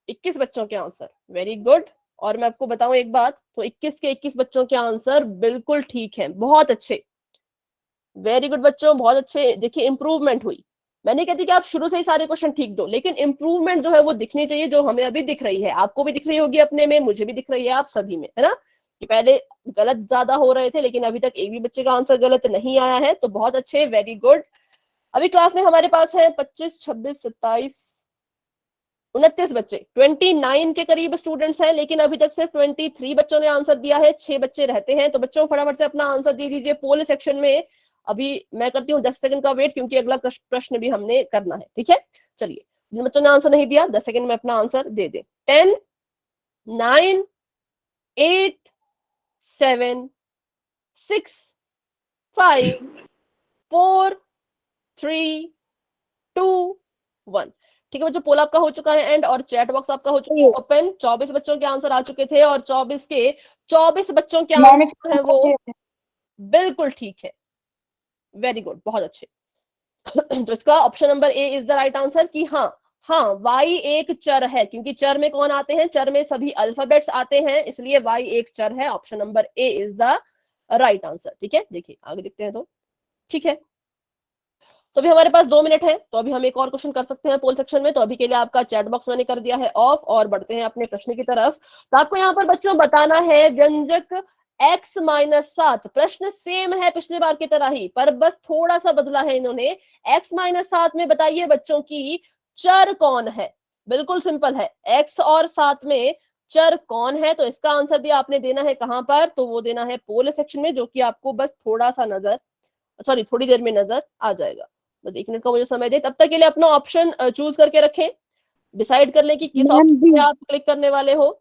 21 बच्चों के आंसर, वेरी गुड। और मैं आपको बताऊं एक बात, तो 21 के 21 बच्चों के आंसर बिल्कुल ठीक है, बहुत अच्छे, वेरी गुड बच्चों, बहुत अच्छे। देखिए इंप्रूवमेंट हुई। मैं नहीं कहती कि आप शुरू से ही सारे क्वेश्चन ठीक दो, लेकिन इंप्रूवमेंट जो है वो दिखनी चाहिए, जो हमें अभी दिख रही है, आपको भी दिख रही होगी अपने में, मुझे भी दिख रही है, आप सभी में, है ना, कि पहले गलत ज्यादा हो रहे थे लेकिन अभी तक एक भी बच्चे का आंसर गलत नहीं आया है। तो बहुत अच्छे, वेरी गुड। अभी क्लास में हमारे पास है 25, 26, 27, 29 बच्चे, 29 के करीब स्टूडेंट्स हैं, लेकिन अभी तक सिर्फ 23 बच्चों ने आंसर दिया है, 6 बच्चे रहते हैं। तो बच्चों फटाफट से अपना आंसर दे दीजिए पोल सेक्शन में। अभी मैं करती हूँ 10 सेकंड का वेट, क्योंकि अगला प्रश्न भी हमने करना है, ठीक है। चलिए, जिन बच्चों ने आंसर नहीं दिया 10 सेकंड में अपना आंसर दे दे। 10, 9, 8, 7, 6, 5, 4, 3, 2, 1। ठीक है बच्चों, पोल आपका हो चुका है एंड, और चैट बॉक्स आपका हो चुका है ओपन। 24 बच्चों के आंसर आ चुके थे और 24 के 24 बच्चों के आंसर है वो बिल्कुल ठीक है, वेरी गुड, बहुत अच्छे। तो इसका option number A is the right answer कि हाँ, हाँ y एक चर है, क्योंकि चर में कौन आते हैं, चर में सभी अल्फाबेट्स आते हैं, इसलिए y एक चर है। Option number A is the right answer, ठीक है। देखिए आगे देखते हैं, तो ठीक है। तो अभी हमारे पास 2 मिनट है, तो अभी हम एक और क्वेश्चन कर सकते हैं पोल सेक्शन में। तो अभी के लिए आपका चैट बॉक्स मैंने कर दिया है ऑफ, और बढ़ते हैं अपने प्रश्न की तरफ। तो आपको यहाँ पर बच्चों बताना है व्यंजक x-7। प्रश्न सेम है पिछले बार की तरह ही, पर बस थोड़ा सा बदला है इन्होंने। x-7 में बताइए बच्चों की चर कौन है। बिल्कुल सिंपल है, x और 7 में चर कौन है। तो इसका आंसर भी आपने देना है कहां पर, तो वो देना है पोल सेक्शन में, जो कि आपको बस थोड़ा सा नजर, सॉरी थोड़ी देर में नजर आ जाएगा। बस 1 मिनट का मुझे समय दे, तब तक के लिए अपना ऑप्शन चूज करके रखें, डिसाइड कर लें कि किस मैम ऑप्शन भी। पे आप क्लिक करने वाले हो।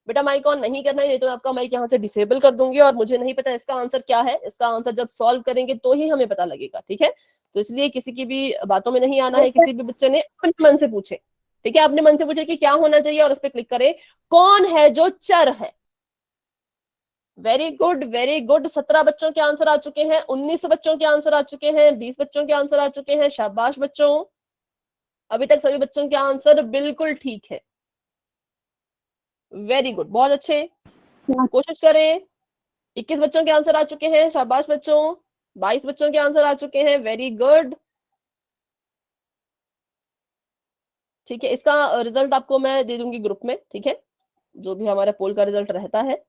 बेटा माइक ऑन नहीं करना है, नहीं तो मैं आपका माइक यहाँ से डिसेबल कर दूंगी, और मुझे नहीं पता इसका आंसर क्या है। इसका आंसर जब सॉल्व करेंगे तो ही हमें पता लगेगा, ठीक है। तो इसलिए किसी की भी बातों में नहीं आना है, किसी भी बच्चे ने अपने मन से पूछे, ठीक है, अपने मन से पूछे कि क्या होना चाहिए, और उस पर क्लिक करें कौन है जो चर है। Very good, very good. 17 बच्चों के आंसर आ चुके हैं, 19 बच्चों के आंसर आ चुके हैं, 20 बच्चों के आंसर आ चुके हैं, शाबाश बच्चों। अभी तक सभी बच्चों के आंसर बिल्कुल ठीक है, वेरी गुड, बहुत अच्छे, कोशिश करें। 21 बच्चों के आंसर आ चुके हैं, शाबाश बच्चों। 22 बच्चों के आंसर आ चुके हैं, वेरी गुड। ठीक है, इसका रिजल्ट आपको मैं दे दूंगी ग्रुप में, ठीक है, जो भी हमारा पोल का रिजल्ट रहता है।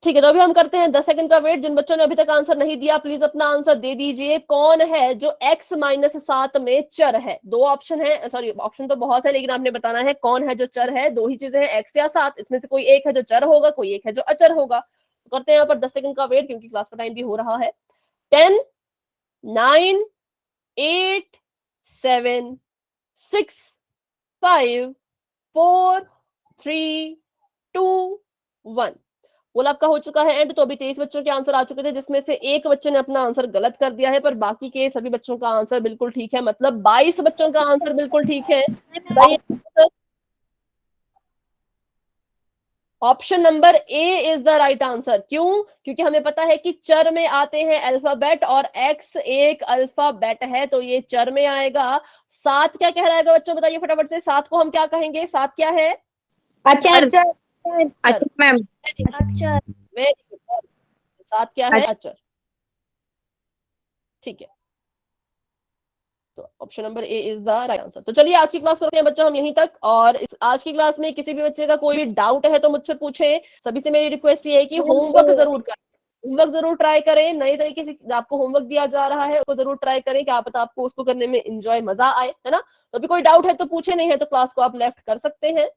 ठीक है, तो अभी हम करते हैं 10 सेकंड का वेट। जिन बच्चों ने अभी तक आंसर नहीं दिया प्लीज अपना आंसर दे दीजिए। कौन है जो x-7 में चर है? दो ऑप्शन है, सॉरी ऑप्शन तो बहुत है, लेकिन आपने बताना है कौन है जो चर है। दो ही चीजें हैं, x या 7, इसमें से कोई एक है जो चर होगा, कोई एक है जो अचर होगा। तो करते हैं यहाँ पर 10 सेकंड का वेट, क्योंकि क्लास का टाइम भी हो रहा है। 10, 9, 8, 7, 6, 5, 4, 3, 2, 1। पोल आपका हो चुका है एंड। तो अभी 23 बच्चों के आंसर आ चुके थे, जिसमें से एक बच्चे ने अपना आंसर गलत कर दिया है, पर बाकी के सभी बच्चों का आंसर बिल्कुल ठीक है। मतलब 22 बच्चों का आंसर बिल्कुल ठीक है। बताइए, option number A is the right answer. क्यों? क्योंकि हमें पता है कि चर में आते हैं अल्फाबेट और एक्स एक अल्फाबेट है, तो ये चर में आएगा। 7 क्या कहलाएगा बच्चों? बताइए फटाफट से। 7 को हम क्या कहेंगे? 7 क्या है? अचर। अच्छा मैम। अचर। Very good. 7 क्या है? अचर। ठीक है, तो option number A is the right answer. तो चलिए आज की क्लास करते हैं बच्चों हम यहीं तक। और आज की क्लास में किसी भी बच्चे का कोई भी डाउट है तो मुझसे पूछें। सभी से मेरी रिक्वेस्ट ये है कि होमवर्क जरूर करें, होमवर्क जरूर ट्राई करें। नए तरीके से आपको होमवर्क दिया जा रहा है, उसको जरूर ट्राई करें, क्या पता आपको उसको करने में एंजॉय मजा आए, है ना। तो अभी कोई डाउट है तो पूछे, नहीं है तो क्लास को आप लेफ्ट कर सकते हैं।